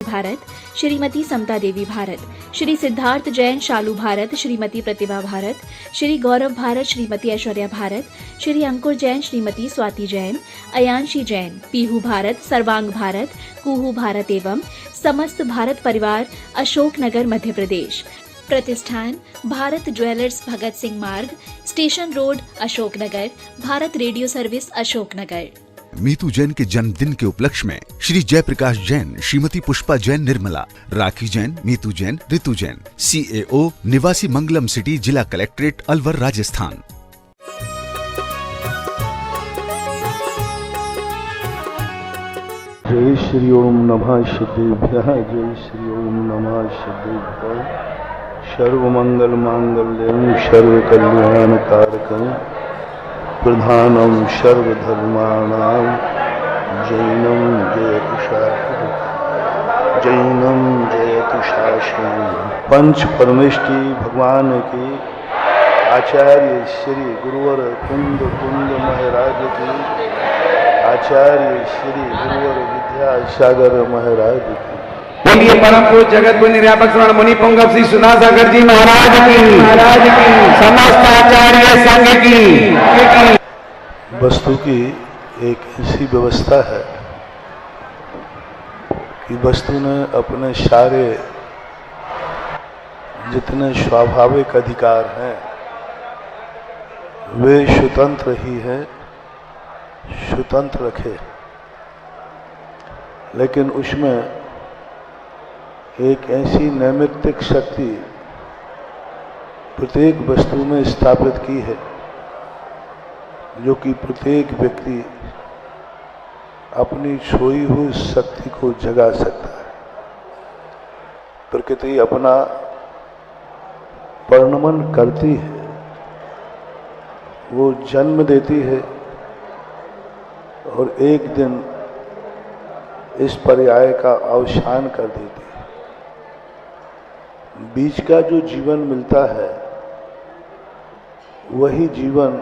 भारत, श्रीमती समता देवी भारत, श्री सिद्धार्थ जैन शालू भारत, श्रीमती प्रतिभा भारत, श्री गौरव भारत, श्रीमती ऐश्वर्या भारत, श्री अंकुर जैन, श्रीमती स्वाति जैन, अयांशी जैन, पीहू भारत, सर्वांग भारत, कुहू भारत एवं समस्त भारत परिवार, अशोक नगर, मध्य प्रदेश। प्रतिष्ठान भारत ज्वेलर्स, भगत सिंह मार्ग, station road, Ashok Nagar, Bharat radio service, Ashok Nagar. Meetu Jain के जन्मदिन के उपलक्ष्य में श्री जयप्रकाश जैन, श्रीमती पुष्पा जैन निर्मला, राखी जैन, मीतू जैन, ऋतु जैन, CAO, निवासी मंगलम सिटी, जिला कलेक्ट्रेट, अलवर, राजस्थान। जय श्री ओम नमः शिवेभ्यः, जय श्री ओम नमः शिवेभ्यः। सर्वमंगल मांगल्यं सर्वकल्याणकारकं प्रधानं सर्वधर्माणां जैनं जयतु शासनं, जैनं जयतु शासनं। पंच परमेष्टि भगवान की आचार्य श्री गुरुवर कुंद महाराज की, आचार्य श्री गुरुवर विद्यासागर महाराज की। बोलिए परम पूज्य जगत गुरु निर्यापक श्रवण मुनि पुंगव श्री सुनासागर जी महाराज की, समस्त आचार्य संघ की। वस्तु की एक ऐसी व्यवस्था है कि वस्तु ने अपने सारे जितने स्वाभाविक अधिकार हैं वे स्वतंत्र ही है, स्वतंत्र रखे, लेकिन उसमें एक ऐसी नैमित्तिक शक्ति प्रत्येक वस्तु में स्थापित की है जो कि प्रत्येक व्यक्ति अपनी सोई हुई शक्ति को जगा सकता है। प्रकृति अपना परिणमन करती है, वो जन्म देती है और एक दिन इस पर्याय का अवसान कर देती है। बीच का जो जीवन मिलता है वही जीवन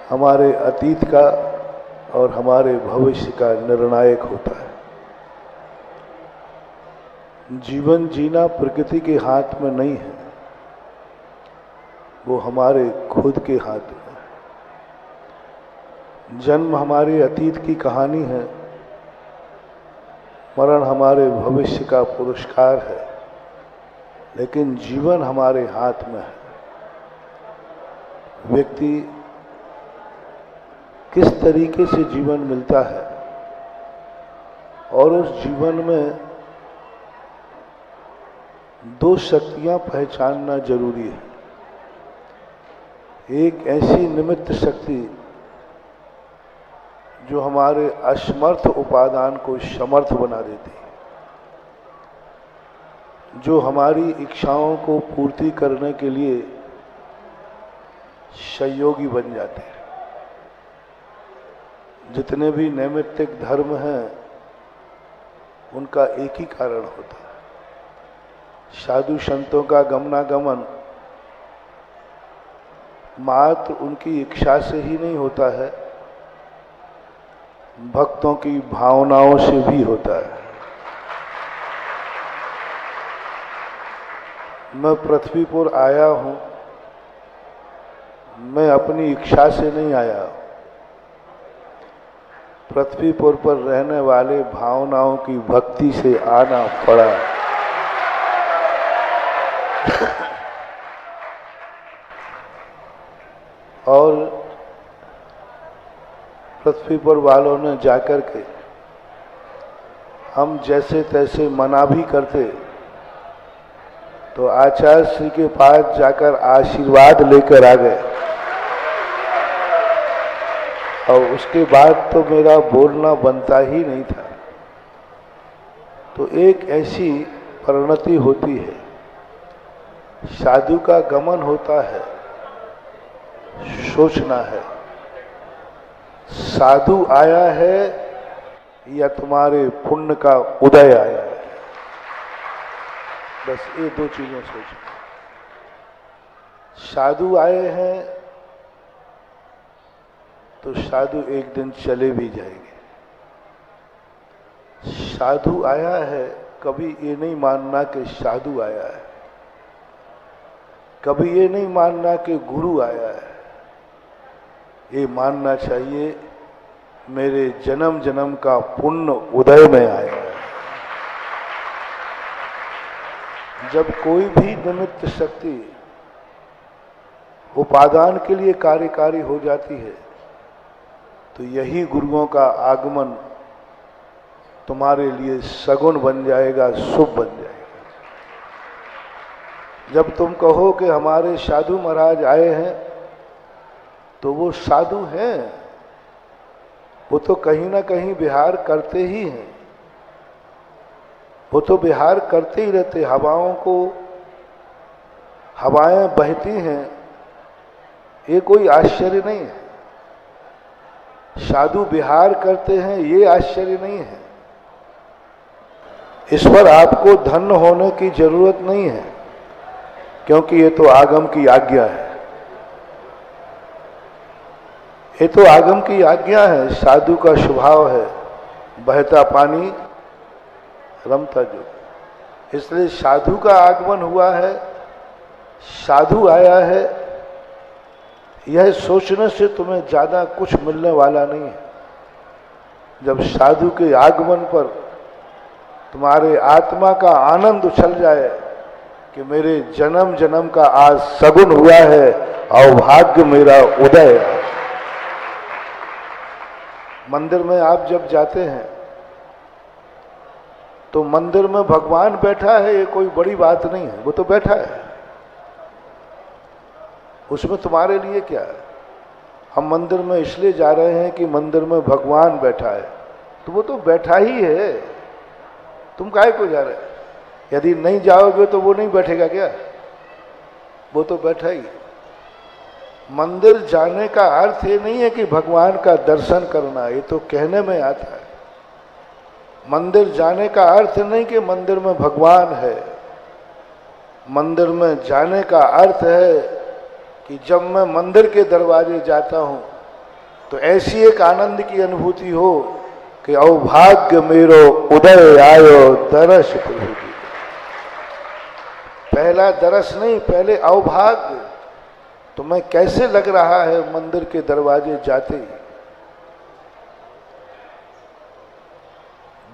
हमारे अतीत का और हमारे भविष्य का निर्णायक होता है। जीवन जीना प्रकृति के हाथ में नहीं है, वो हमारे खुद के हाथ में है। जन्म हमारे अतीत की कहानी है, मरण हमारे भविष्य का पुरस्कार है, लेकिन जीवन हमारे हाथ में है। व्यक्ति किस तरीके से जीवन मिलता है और उस जीवन में दो शक्तियां पहचानना जरूरी है। एक ऐसी निमित्त शक्ति जो हमारे असमर्थ उपादान को समर्थ बना देती है, जो हमारी इच्छाओं को पूर्ति करने के लिए सहयोगी बन जाते हैं। जितने भी नैमित्तिक धर्म हैं उनका एक ही कारण होता है, साधु संतों का गमनागमन मात्र उनकी इच्छा से ही नहीं होता है, भक्तों की भावनाओं से भी होता है। मैं पृथ्वी पर आया हूं, मैं अपनी इच्छा से नहीं आया। पृथ्वी पर रहने वाले भावनाओं की भक्ति से आना पड़ा। और पृथ्वी पर वालों ने जाकर के हम जैसे तैसे मना भी करते तो आचार्य श्री के पास जाकर आशीर्वाद लेकर आ गए, और उसके बाद तो मेरा बोलना बनता ही नहीं था। तो एक ऐसी परिणति होती है, साधु का गमन होता है, सोचना है साधु आया है या तुम्हारे पुण्य का उदय आया है। बस ये दो चीजें सोचना। साधु आए हैं तो साधु एक दिन चले भी जाएंगे। साधु आया है, कभी ये नहीं मानना कि साधु आया है, कभी ये नहीं मानना कि गुरु आया है। ये मानना चाहिए मेरे जन्म जन्म का पुण्य उदय में आया है। जब कोई भी निमित्त शक्ति उपादान के लिए कार्यकारी हो जाती है तो यही गुरुओं का आगमन तुम्हारे लिए सगुन बन जाएगा, शुभ बन जाएगा। जब तुम कहो कि हमारे साधु महाराज आए हैं तो वो साधु हैं, वो तो कहीं ना कहीं विहार करते ही हैं, वो तो विहार करते ही रहते। हवाओं को, हवाएं बहती हैं, ये कोई आश्चर्य नहीं है। साधु विहार करते हैं, ये आश्चर्य नहीं है। इस पर आपको धन्य होने की जरूरत नहीं है, क्योंकि ये तो आगम की आज्ञा है। ये तो आगम की आज्ञा है, साधु का स्वभाव है, बहता पानी रमता जो। इसलिए साधु का आगमन हुआ है, साधु आया है, यह सोचने से तुम्हें ज्यादा कुछ मिलने वाला नहीं है। जब साधु के आगमन पर तुम्हारे आत्मा का आनंद उछल जाए कि मेरे जन्म जन्म का आज सगुन हुआ है, अभाग्य मेरा उदय। मंदिर में आप जब जाते हैं तो मंदिर में भगवान बैठा है, ये कोई बड़ी बात नहीं है, वो तो बैठा है, उसमें तुम्हारे लिए क्या है। हम मंदिर में इसलिए जा रहे हैं कि मंदिर में भगवान बैठा है, तो वो तो बैठा ही है, तुम काहे को जा रहे हैं। यदि नहीं जाओगे तो वो नहीं बैठेगा क्या, वो तो बैठा ही। मंदिर जाने का अर्थ ये नहीं है कि भगवान का दर्शन करना, ये तो कहने में आता है। मंदिर जाने का अर्थ नहीं कि मंदिर में भगवान है। मंदिर में जाने का अर्थ है कि जब मैं मंदिर के दरवाजे जाता हूं तो ऐसी एक आनंद की अनुभूति हो कि अभाग्य मेरो उदय आयो दरस प्रभु की। पहला दरस नहीं, पहले अभाग्य। तुम्हें कैसे लग रहा है मंदिर के दरवाजे जाते ही,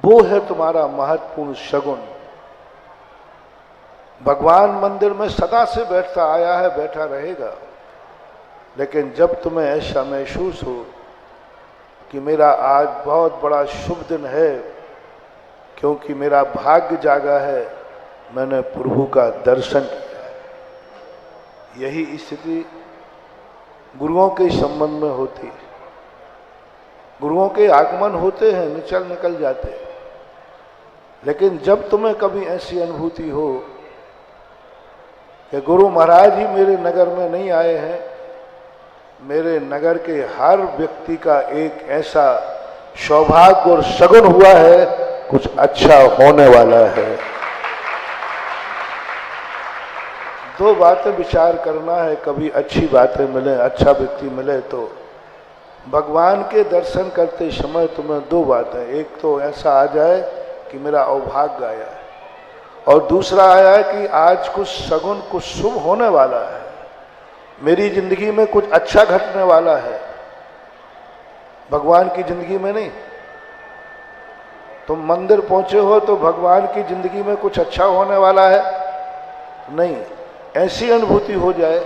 वो है तुम्हारा महत्वपूर्ण शगुन। भगवान मंदिर में सदा से बैठता आया है, बैठा रहेगा। लेकिन जब तुम्हें ऐसा महसूस हो कि मेरा आज बहुत बड़ा शुभ दिन है, क्योंकि मेरा भाग्य जागा है, मैंने प्रभु का दर्शन किया है। यही स्थिति गुरुओं के संबंध में होती है। गुरुओं के आगमन होते हैं, निकल जाते हैं। लेकिन जब तुम्हें कभी ऐसी अनुभूति हो कि गुरु महाराज ही मेरे नगर में नहीं आए हैं, मेरे नगर के हर व्यक्ति का एक ऐसा सौभाग्य और सगुन हुआ है, कुछ अच्छा होने वाला है। दो बातें विचार करना है, कभी अच्छी बातें मिले, अच्छा व्यक्ति मिले तो भगवान के दर्शन करते समय तुम्हें दो बातें, एक तो ऐसा आ जाए कि मेरा अभाग्य आया है, और दूसरा आया है कि आज कुछ सगुन, कुछ शुभ होने वाला है, मेरी जिंदगी में कुछ अच्छा घटने वाला है। भगवान की जिंदगी में नहीं। तुम मंदिर पहुंचे हो तो भगवान की जिंदगी में कुछ अच्छा होने वाला है नहीं। ऐसी अनुभूति हो जाए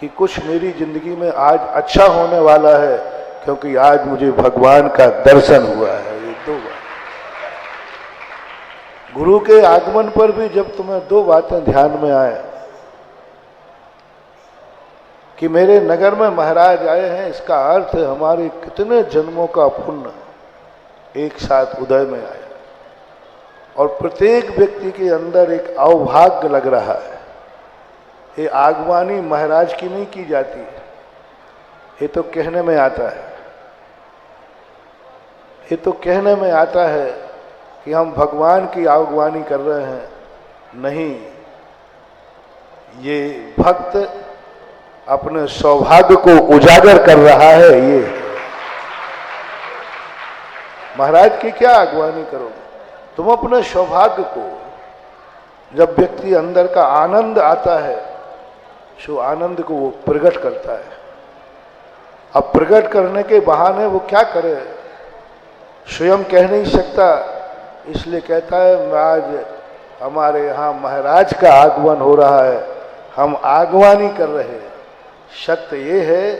कि कुछ मेरी जिंदगी में आज अच्छा होने वाला है, क्योंकि आज मुझे भगवान का दर्शन हुआ है। ये दो बात। गुरु के आगमन पर भी जब तुम्हें दो बातें ध्यान में आए कि मेरे नगर में महाराज आए हैं, इसका अर्थ है हमारे कितने जन्मों का पुण्य एक साथ उदय में आया, और प्रत्येक व्यक्ति के अंदर एक अभाग्य लग रहा है। ये आगवानी महाराज की नहीं की जाती है, ये तो कहने में आता है। ये तो कहने में आता है कि हम भगवान की आगवानी कर रहे हैं, नहीं, ये भक्त अपने सौभाग्य को उजागर कर रहा है। ये महाराज की क्या आगवानी करोगे। तुम अपने सौभाग्य को, जब व्यक्ति अंदर का आनंद आता है, सो आनंद को वो प्रकट करता है। अब प्रकट करने के बहाने वो क्या करे, स्वयं कह नहीं सकता, इसलिए कहता है आज हमारे यहाँ महाराज का आगमन हो रहा है, हम आगवानी कर रहे हैं। सत्य ये है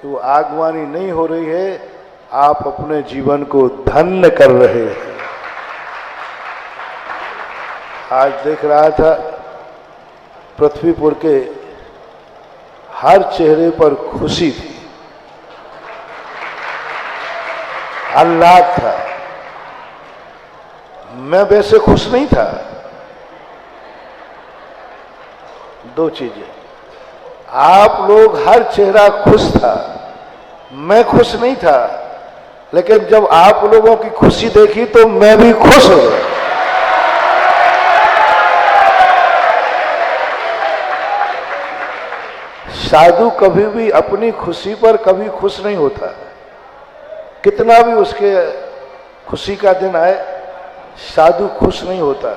कि वो आगवानी नहीं हो रही है, आप अपने जीवन को धन्य कर रहे हैं। आज देख रहा था पृथ्वीपुर के हर चेहरे पर खुशी थी, आह्लाद था। मैं वैसे खुश नहीं था। दो चीजें, आप लोग हर चेहरा खुश था, मैं खुश नहीं था, लेकिन जब आप लोगों की खुशी देखी तो मैं भी खुश हो गया। साधु कभी भी अपनी खुशी पर कभी खुश नहीं होता, कितना भी उसके खुशी का दिन आए, साधु खुश नहीं होता।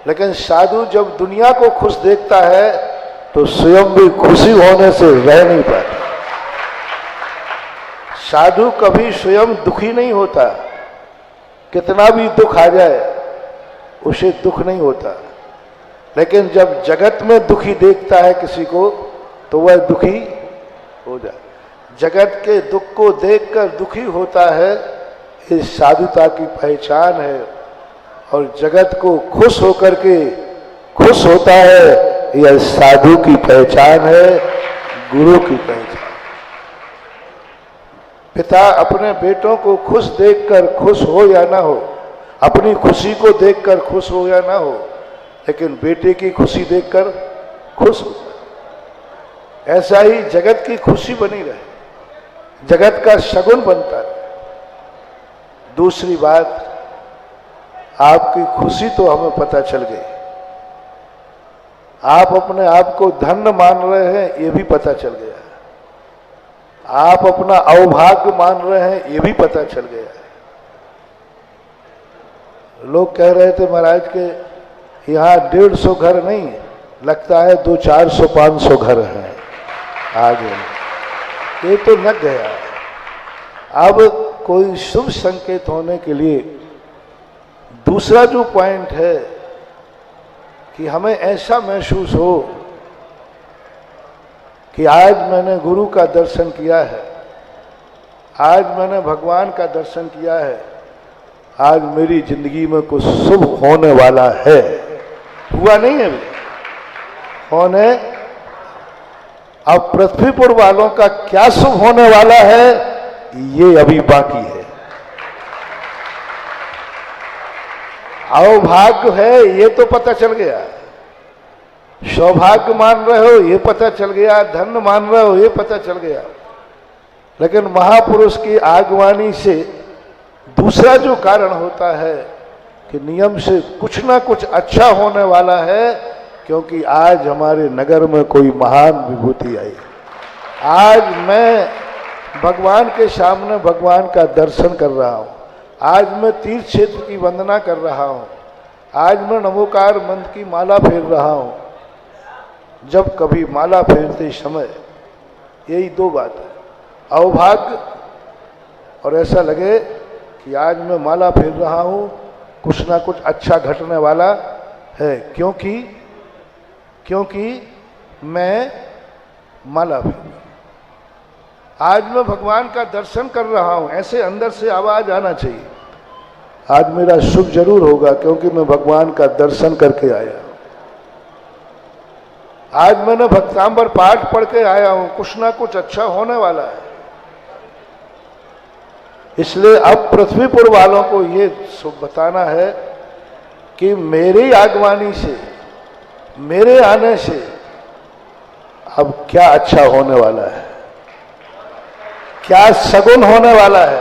लेकिन साधु जब दुनिया को खुश देखता है तो स्वयं भी खुशी होने से रह नहीं पाता। साधु कभी स्वयं दुखी नहीं होता, कितना भी दुख आ जाए उसे दुख नहीं होता। लेकिन जब जगत में दुखी देखता है किसी को तो वह दुखी हो जाए। जगत के दुख को देखकर दुखी होता है, ये साधुता की पहचान है। और जगत को खुश होकर के खुश होता है, यह साधु की पहचान है, गुरु की पहचान। पिता अपने बेटों को खुश देखकर खुश हो या ना हो, अपनी खुशी को देखकर खुश हो या ना हो, लेकिन बेटे की खुशी देखकर खुश हो। ऐसा ही जगत की खुशी बनी रहे, जगत का शगुन बनता है। दूसरी बात, आपकी खुशी तो हमें पता चल गई, आप अपने आप को धन्य मान रहे हैं ये भी पता चल गया, आप अपना अवभाग्य मान रहे हैं ये भी पता चल गया। लोग कह रहे थे महाराज के यहाँ 150 घर नहीं, लगता है 200, 400, 500 घर हैं आगे। ये तो न गया। अब कोई शुभ संकेत होने के लिए दूसरा जो पॉइंट है कि हमें ऐसा महसूस हो कि आज मैंने गुरु का दर्शन किया है, आज मैंने भगवान का दर्शन किया है, आज मेरी जिंदगी में कुछ शुभ होने वाला है। हुआ नहीं है अभी, होने। अब पृथ्वीपुर वालों का क्या शुभ होने वाला है ये अभी बाकी है। अवभाग्य है ये तो पता चल गया, सौभाग्य मान रहे हो ये पता चल गया, धन्य मान रहे हो ये पता चल गया। लेकिन महापुरुष की आगवानी से दूसरा जो कारण होता है कि नियम से कुछ ना कुछ अच्छा होने वाला है, क्योंकि आज हमारे नगर में कोई महान विभूति आई। आज मैं भगवान के सामने भगवान का दर्शन कर रहा हूँ, आज मैं तीर्थ क्षेत्र की वंदना कर रहा हूँ, आज मैं नमोकार मंत्र की माला फेर रहा हूँ। जब कभी माला फेरते समय यही दो बात है, अवभाग्य और ऐसा लगे कि आज मैं माला फेर रहा हूँ, कुछ ना कुछ अच्छा घटने वाला है, क्योंकि मैं माला फेर, आज मैं भगवान का दर्शन कर रहा हूँ, ऐसे अंदर से आवाज आना चाहिए, आज मेरा शुभ जरूर होगा क्योंकि मैं भगवान का दर्शन करके आया। आज मैंने भक्तांबर पाठ पढ़ के आया हूं, कुछ ना कुछ अच्छा होने वाला है। इसलिए अब पृथ्वीपुर वालों को ये बताना है कि मेरी आगवानी से, मेरे आने से अब क्या अच्छा होने वाला है, क्या सगुन होने वाला है,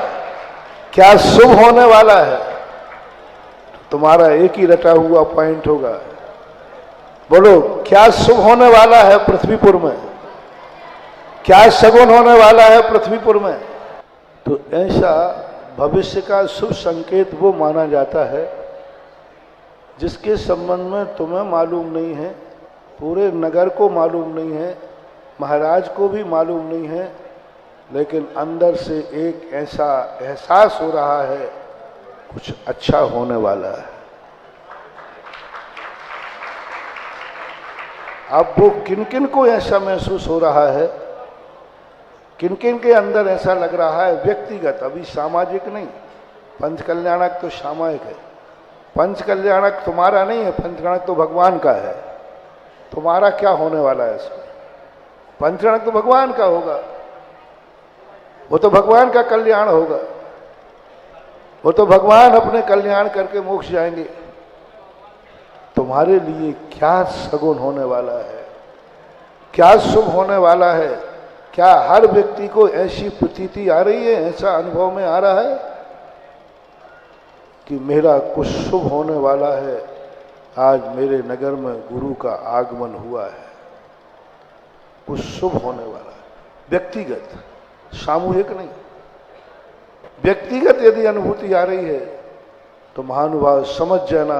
क्या शुभ होने वाला है। तुम्हारा एक ही रटा हुआ पॉइंट होगा, बोलो क्या शुभ होने वाला है पृथ्वीपुर में, क्या सगुन होने वाला है पृथ्वीपुर में। तो ऐसा भविष्य का शुभ संकेत वो माना जाता है जिसके संबंध में तुम्हें मालूम नहीं है, पूरे नगर को मालूम नहीं है, महाराज को भी मालूम नहीं है, लेकिन अंदर से एक ऐसा एहसास हो रहा है कुछ अच्छा होने वाला है। अब वो किन किन को ऐसा महसूस हो रहा है, किन किन के अंदर ऐसा लग रहा है, व्यक्तिगत, अभी सामाजिक नहीं। पंच कल्याणक तो सामायिक है, पंच कल्याणक तुम्हारा नहीं है, पंच कल्याणक तो भगवान का है। तुम्हारा क्या होने वाला है इसमें? पंच कल्याणक तो भगवान का होगा, वो तो भगवान का कल्याण होगा, वो तो भगवान अपने कल्याण करके मोक्ष जाएंगे। तुम्हारे लिए क्या सगुन होने वाला है, क्या शुभ होने वाला है? क्या हर व्यक्ति को ऐसी प्रतीति आ रही है, ऐसा अनुभव में आ रहा है कि मेरा कुछ शुभ होने वाला है? आज मेरे नगर में गुरु का आगमन हुआ है, कुछ शुभ होने वाला है। व्यक्तिगत, सामूहिक नहीं, व्यक्तिगत यदि अनुभूति आ रही है तो महानुभाव समझ जाना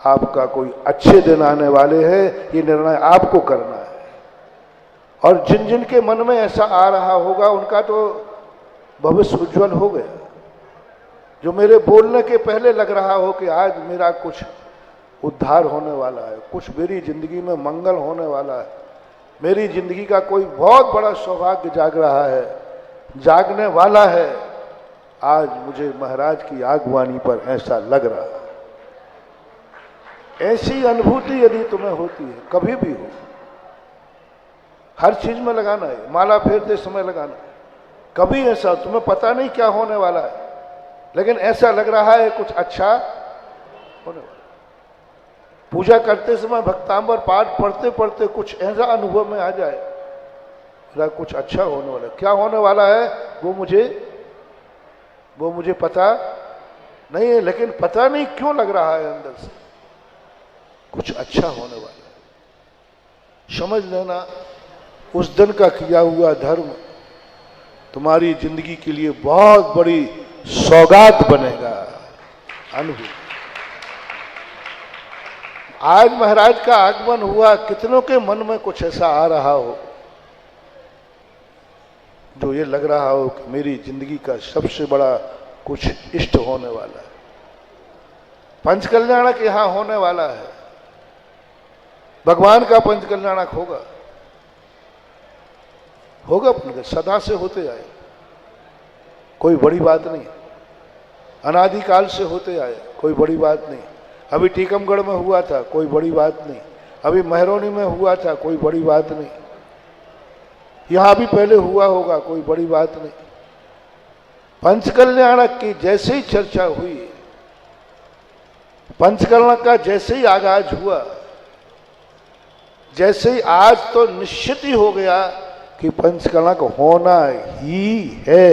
आपका कोई अच्छे दिन आने वाले हैं। ये निर्णय आपको करना है। और जिन जिन के मन में ऐसा आ रहा होगा उनका तो भविष्य उज्जवल हो गया। जो मेरे बोलने के पहले लग रहा हो कि आज मेरा कुछ उद्धार होने वाला है, कुछ मेरी जिंदगी में मंगल होने वाला है, मेरी जिंदगी का कोई बहुत बड़ा सौभाग्य जाग रहा है, जागने वाला है, आज मुझे महाराज की आगवानी पर ऐसा लग रहा है। ऐसी अनुभूति यदि तुम्हें होती है, कभी भी हो, हर चीज में लगाना है, माला फेरते समय लगाना है। कभी ऐसा तुम्हें पता नहीं क्या होने वाला है, लेकिन ऐसा लग रहा है कुछ अच्छा होने वाला। पूजा करते समय भक्तांबर पाठ पढ़ते पढ़ते कुछ ऐसा अनुभव में आ जाए, मेरा कुछ अच्छा होने वाला है। क्या होने वाला है वो मुझे पता नहीं है, लेकिन पता नहीं क्यों लग रहा है अंदर से कुछ अच्छा होने वाला है। समझ लेना, उस दिन का किया हुआ धर्म तुम्हारी जिंदगी के लिए बहुत बड़ी सौगात बनेगा। अनुभव, आज महाराज का आगमन हुआ, कितनों के मन में कुछ ऐसा आ रहा हो जो ये लग रहा हो कि मेरी जिंदगी का सबसे बड़ा कुछ इष्ट होने वाला है, पंच कल्याणक यहां होने वाला है, भगवान का पंच कल्याणक होगा, होगा अपने सदा से होते आए, कोई बड़ी बात नहीं, अनादिकाल से होते आए, कोई बड़ी बात नहीं। अभी टीकमगढ़ में हुआ था, कोई बड़ी बात नहीं, अभी महरौनी में हुआ था, कोई बड़ी बात नहीं, यहां भी पहले हुआ होगा, कोई बड़ी बात नहीं। पंचकल्याणक की जैसे ही चर्चा हुई, पंचकल्याणक का जैसे ही आगाज हुआ, जैसे ही आज तो निश्चित ही हो गया कि पंचकल्याणक होना ही है।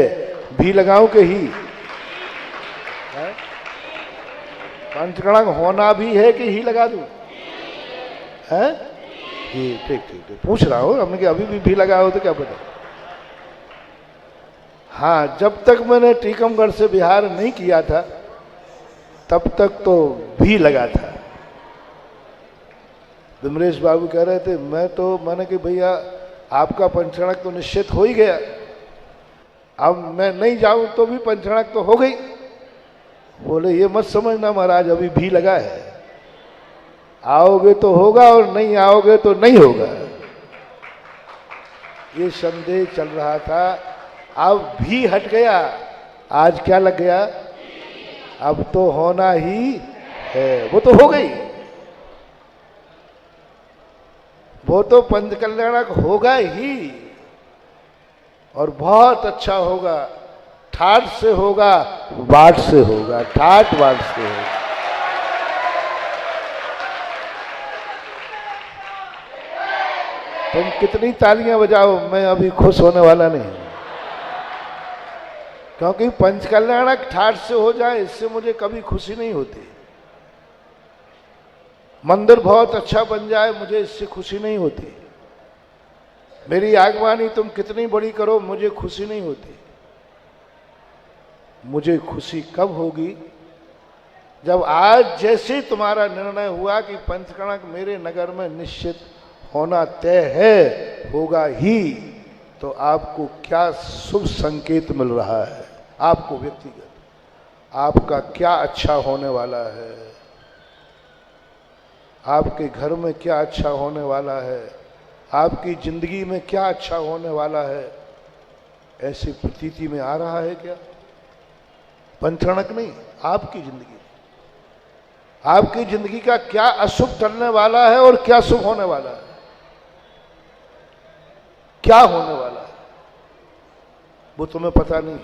भी लगाऊं कि ही पंचकल्याणक होना भी है कि ही लगा दूं? है ठीक ठीक ठीक, पूछ रहा हूं, हमने कि अभी भी लगा हो तो क्या पता। हाँ, जब तक मैंने टीकमगढ़ से बिहार नहीं किया था तब तक तो भी लगा था। विमलेश बाबू कह रहे थे, मैंने कि भैया आपका पंचकल्याणक तो निश्चित हो ही गया, अब मैं नहीं जाऊं तो भी पंचकल्याणक तो हो गई। बोले ये मत समझना महाराज, अभी भी लगा है, आओगे तो होगा और नहीं आओगे तो नहीं होगा। ये संदेह चल रहा था, अब भी हट गया। आज क्या लग गया? अब तो होना ही है, वो तो हो गई, वो तो पंचकल्याणक होगा ही, और बहुत अच्छा होगा। ठाट से होगा, बाट से होगा, ठाट बाट से होगा। तुम कितनी तालियां बजाओ, मैं अभी खुश होने वाला नहीं, क्योंकि पंचकल्याणक ठाट से हो जाए इससे मुझे कभी खुशी नहीं होती। मंदिर बहुत अच्छा बन जाए मुझे इससे खुशी नहीं होती। मेरी आगवानी तुम कितनी बड़ी करो मुझे खुशी नहीं होती। मुझे खुशी कब होगी जब आज जैसे तुम्हारा निर्णय हुआ कि पंचकणक मेरे नगर में निश्चित होना तय है, होगा ही, तो आपको क्या शुभ संकेत मिल रहा है, आपको व्यक्तिगत आपका क्या अच्छा होने वाला है, आपके घर में क्या अच्छा होने वाला है, आपकी जिंदगी में क्या अच्छा होने वाला है, ऐसी प्रतीति में आ रहा है क्या? पंचकणक नहीं, आपकी जिंदगी, आपकी जिंदगी का क्या अशुभ चलने वाला है और क्या शुभ होने वाला है, क्या होने वाला है, वो तुम्हें पता नहीं।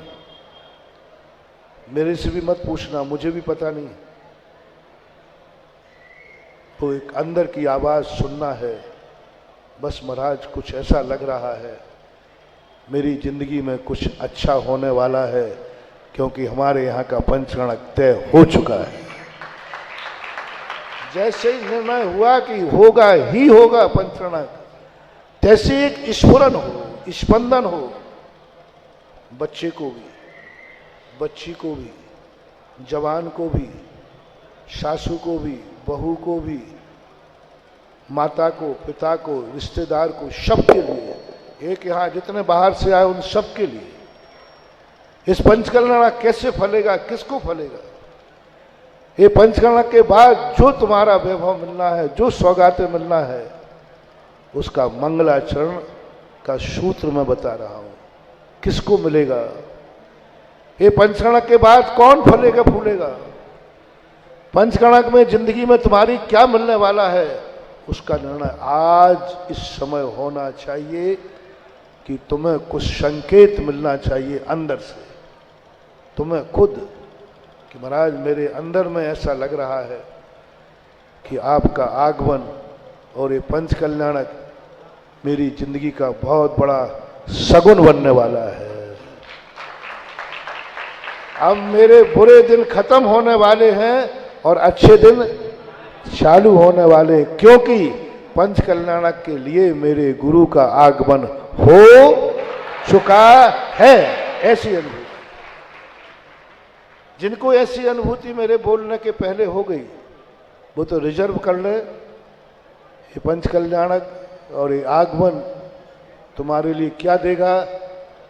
मेरे से भी मत पूछना, मुझे भी पता नहीं। वो एक अंदर की आवाज सुनना है, बस महाराज कुछ ऐसा लग रहा है, मेरी जिंदगी में कुछ अच्छा होने वाला है, क्योंकि हमारे यहाँ का पंचकणक तय हो चुका है। जैसे ही निर्णय हुआ कि होगा ही होगा पंचकणक, तैसे एक स्फुरन हो, स्पंदन हो, बच्चे को भी, बच्ची को भी, जवान को भी, सासू को भी, बहू को भी, माता को, पिता को, रिश्तेदार को, सबके लिए, एक यहाँ जितने बाहर से आए उन सबके लिए इस पंचकणक कैसे फलेगा, किसको फलेगा? ये पंचकणक के बाद जो तुम्हारा वैभव मिलना है, जो सौगातें मिलना है, उसका मंगलाचरण का सूत्र मैं बता रहा हूं, किसको मिलेगा। ये पंचकणक के बाद कौन फलेगा फूलेगा, पंचकणक में जिंदगी में तुम्हारी क्या मिलने वाला है, उसका निर्णय आज इस समय होना चाहिए कि तुम्हें कुछ संकेत मिलना चाहिए अंदर से, तुम्हें खुद, कि महाराज मेरे अंदर में ऐसा लग रहा है कि आपका आगमन और ये पंचकल्याणक मेरी जिंदगी का बहुत बड़ा सगुन बनने वाला है। अब मेरे बुरे दिन खत्म होने वाले हैं और अच्छे दिन चालू होने वाले, क्योंकि पंचकल्याणक के लिए मेरे गुरु का आगमन हो चुका है। ऐसी अनुभूति, जिनको ऐसी अनुभूति मेरे बोलने के पहले हो गई, वो तो रिजर्व कर ले। ये पंचकल्याणक और ये आगमन तुम्हारे लिए क्या देगा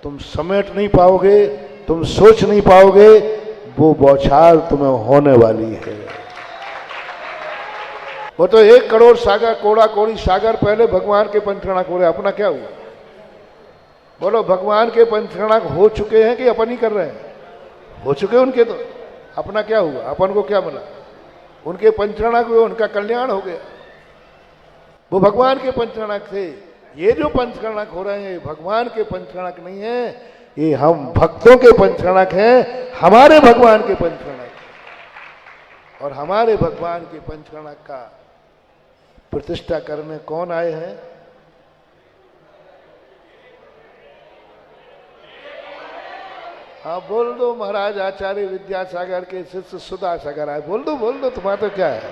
तुम समेट नहीं पाओगे, तुम सोच नहीं पाओगे, वो बौछार तुम्हें होने वाली है। वो तो 1 करोड़ सागर, कोड़ा कोड़ी सागर पहले भगवान के पंचकणक हो रहे, अपना क्या हुआ? बोलो, भगवान के पंचकणक हो चुके हैं कि अपन ही कर रहे हैं? हो चुके उनके, तो अपना क्या हुआ, अपन को क्या मिला? उनके पंचकणक हुए, उनका कल्याण हो गया, वो भगवान के पंचकणक थे। ये जो पंचकणक हो रहे हैं ये भगवान के पंचकणक नहीं है, ये हम भक्तों के पंचकणक हैं, हमारे भगवान के पंचकणक। और हमारे भगवान के पंचकणक का प्रतिष्ठा करने कौन आए हैं? हाँ बोल दो महाराज, आचार्य विद्यासागर के शिष्य सुधासागर आए, बोल दो, तुम्हारा तो क्या है।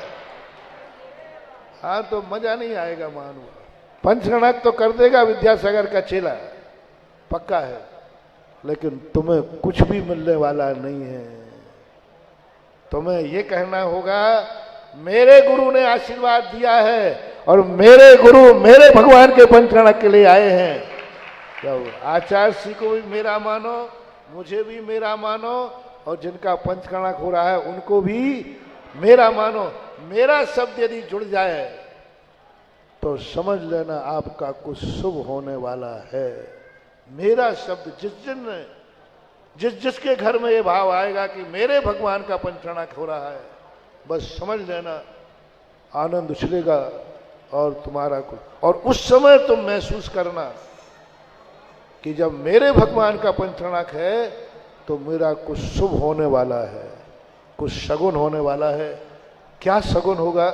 हाँ तो मजा नहीं आएगा मानो, पंचकणक तो कर देगा विद्यासागर का चेला, पक्का है, लेकिन तुम्हें कुछ भी मिलने वाला नहीं है। तुम्हें ये कहना होगा मेरे गुरु ने आशीर्वाद दिया है और मेरे गुरु मेरे भगवान के पंचकणक के लिए आए हैं। क्या आचार्य श्री को भी मेरा मानो, मुझे भी मेरा मानो, और जिनका पंचकणक हो रहा है उनको भी मेरा मानो। मेरा शब्द यदि जुड़ जाए तो समझ लेना आपका कुछ शुभ होने वाला है। मेरा शब्द जिसके घर में ये भाव आएगा कि मेरे भगवान का पंचकणक हो रहा है, बस समझ लेना आनंद उछलेगा और तुम्हारा कुछ, और उस समय तुम महसूस करना कि जब मेरे भगवान का पंचकणक है तो मेरा कुछ शुभ होने वाला है, कुछ सगुन होने वाला है। क्या सगुन होगा?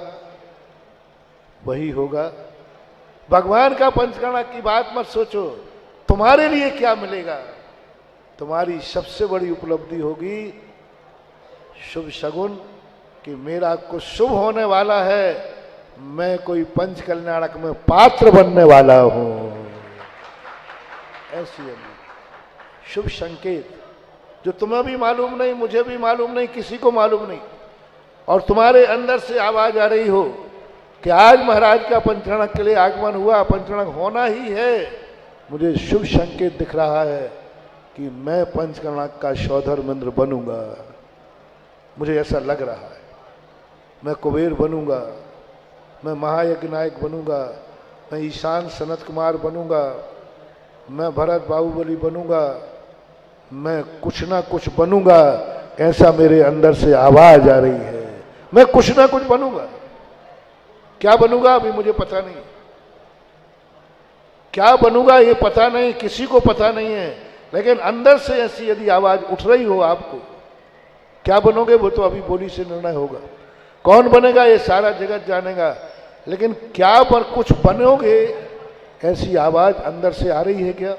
वही होगा, भगवान का पंचकणक की बात मत सोचो, तुम्हारे लिए क्या मिलेगा। तुम्हारी सबसे बड़ी उपलब्धि होगी शुभ सगुन, कि मेरा कुछ शुभ होने वाला है, मैं कोई पंचकल्याणक में पात्र बनने वाला हूं। ऐसी शुभ संकेत जो तुम्हें भी मालूम नहीं, मुझे भी मालूम नहीं, किसी को मालूम नहीं, और तुम्हारे अंदर से आवाज आ रही हो कि आज महाराज का पंचकर्णक के लिए आगमन हुआ, पंचकर्णक होना ही है, मुझे शुभ संकेत दिख रहा है कि मैं पंचकर्णक का शौधर्मेंद्र बनूंगा। मुझे ऐसा लग रहा है, मैं कुबेर बनूंगा, मैं महायज्ञ नायक बनूंगा, मैं ईशान सनत कुमार बनूंगा, मैं भरत बाहुबली बनूंगा, मैं कुछ ना कुछ बनूंगा, ऐसा मेरे अंदर से आवाज आ रही है। मैं कुछ ना कुछ बनूंगा। क्या बनूंगा अभी मुझे पता नहीं, क्या बनूंगा ये पता नहीं, किसी को पता नहीं है, लेकिन अंदर से ऐसी यदि आवाज उठ रही हो आपको, क्या बनोगे वो तो अभी बोली से निर्णय होगा। कौन बनेगा ये सारा जगत जानेगा, लेकिन क्या पर कुछ बनोगे ऐसी आवाज अंदर से आ रही है क्या?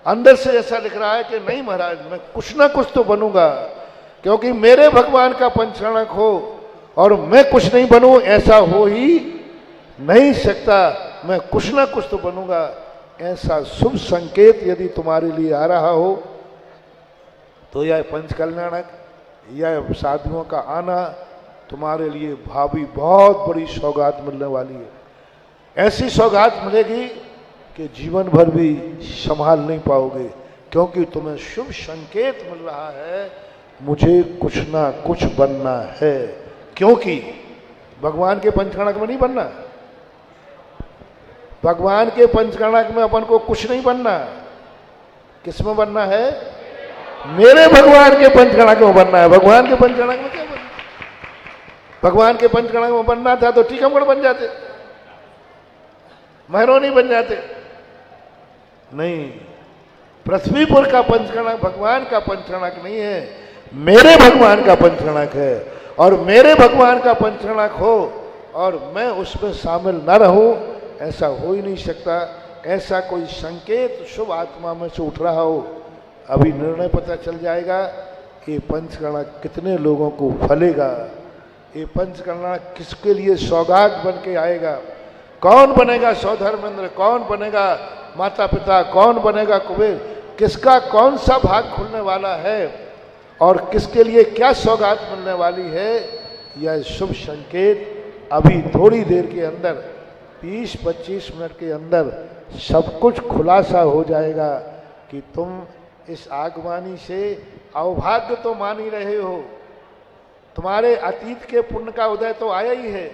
अंदर से ऐसा लिख रहा है कि नहीं महाराज, मैं कुछ ना कुछ तो बनूंगा, क्योंकि मेरे भगवान का पंचकर्णक हो और मैं कुछ नहीं बनूं ऐसा हो ही नहीं सकता। मैं कुछ ना कुछ तो बनूंगा, ऐसा शुभ संकेत यदि तुम्हारे लिए आ रहा हो तो यह पंचकल्याणक, यह साधुओं का आना तुम्हारे लिए भावी बहुत बड़ी सौगात मिलने वाली है। ऐसी सौगात मिलेगी कि जीवन भर भी संभाल नहीं पाओगे, क्योंकि तुम्हें शुभ संकेत मिल रहा है मुझे कुछ ना कुछ बनना है। क्योंकि भगवान के पंचकर्णक में नहीं बनना, भगवान के पंचकर्णक में अपन को कुछ नहीं बनना, किसमें बनना है? मेरे भगवान के पंचकर्णक में बनना है। भगवान के पंचकर्णक में क्या बनना? भगवान के पंचकर्णक में बनना था तो टीकमगढ़ बन जाते, महरौनी बन जाते। नहीं, पृथ्वीपुर का पंचकर्णक भगवान का पंचकर्णक नहीं है, मेरे भगवान का पंचकर्णक है। और मेरे भगवान का पंचकर्णक हो और मैं उसमें शामिल न रहूं, ऐसा हो ही नहीं सकता। ऐसा कोई संकेत शुभ आत्मा में से उठ रहा हो, अभी निर्णय पता चल जाएगा ये पंचकर्णक कितने लोगों को फलेगा, ये पंचकर्णक किसके लिए सौगात बन के आएगा। कौन बनेगा सौधर्मेंद्र, कौन बनेगा माता पिता, कौन बनेगा कुबेर, किसका कौन सा भाग खुलने वाला है और किसके लिए क्या सौगात मिलने वाली है, यह शुभ संकेत अभी थोड़ी देर के अंदर 20-25 मिनट के अंदर सब कुछ खुलासा हो जाएगा कि तुम इस आगवानी से अवभाग्य तो मान ही रहे हो, तुम्हारे अतीत के पुण्य का उदय तो आया ही है।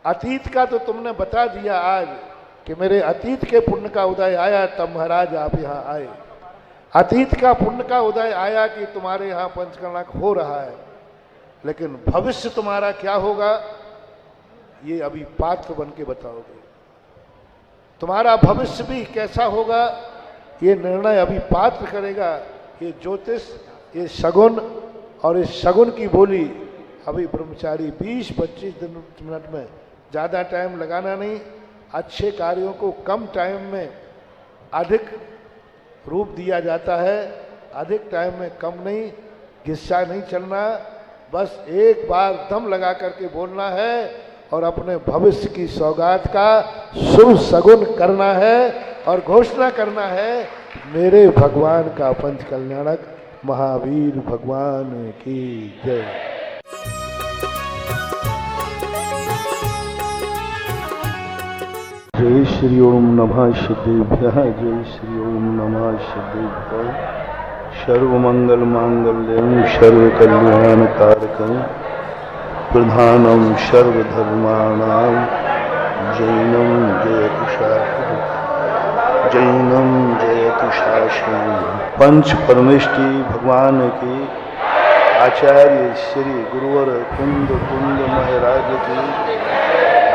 अतीत का तो तुमने बता दिया आज कि मेरे अतीत के पुण्य का उदय आया, तब महाराज आप यहाँ आए। अतीत का पुण्य का उदय आया कि तुम्हारे यहाँ पंचकर्णक हो रहा है, लेकिन भविष्य तुम्हारा क्या होगा ये अभी पात्र बन के बताओगे। तुम्हारा भविष्य भी कैसा होगा ये निर्णय अभी पात्र करेगा। ये ज्योतिष, ये शगुन और इस शगुन की बोली अभी ब्रह्मचारी 20-25 मिनट में, ज़्यादा टाइम लगाना नहीं। अच्छे कार्यों को कम टाइम में अधिक रूप दिया जाता है, अधिक टाइम में कम नहीं। गुस्सा नहीं चलना, बस एक बार दम लगा करके बोलना है और अपने भविष्य की सौगात का शुभ सगुन करना है और घोषणा करना है मेरे भगवान का पंचकल्याणक महावीर भगवान की जय। जय श्री ओम नमः शिवेभ्यः, जय श्री ओम नमः शिवेभ्यः। सर्वमंगल मांगल्यं सर्वकल्याणकारकं प्रधानं सर्वधर्माणां जैनं जयतु शासनं, जैनं जयतु शासनं। पंच परमेष्टि भगवान की आचार्य श्री गुरुवर कुंद महाराज की,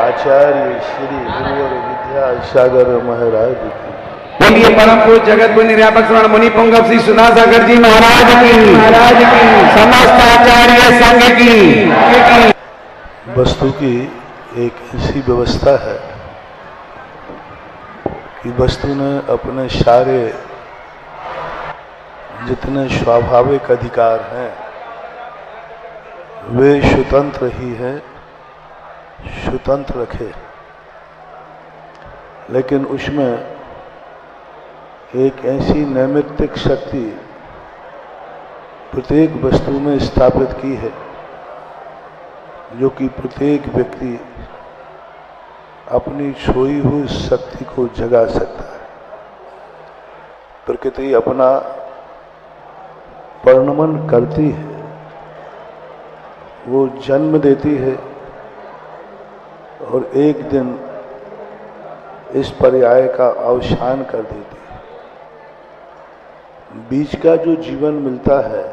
आचार्य श्री गुरुवर विद्यासागर महाराज की। बोलिए परम पूज्य जगत गुरु निर्यापक श्रवण मुनि पुंगव श्री सुनासागर जी महाराज की, समस्त आचार्य संघ की। वस्तु की एक ऐसी व्यवस्था है कि वस्तु ने अपने सारे जितने स्वाभाविक अधिकार हैं वे स्वतंत्र ही है, स्वतंत्र रखे, लेकिन उसमें एक ऐसी नैमित्तिक शक्ति प्रत्येक वस्तु में स्थापित की है जो कि प्रत्येक व्यक्ति अपनी सोई हुई शक्ति को जगा सकता है। प्रकृति अपना परिणमन करती है, वो जन्म देती है और एक दिन इस पर्याय का अवसान कर देती है। बीच का जो जीवन मिलता है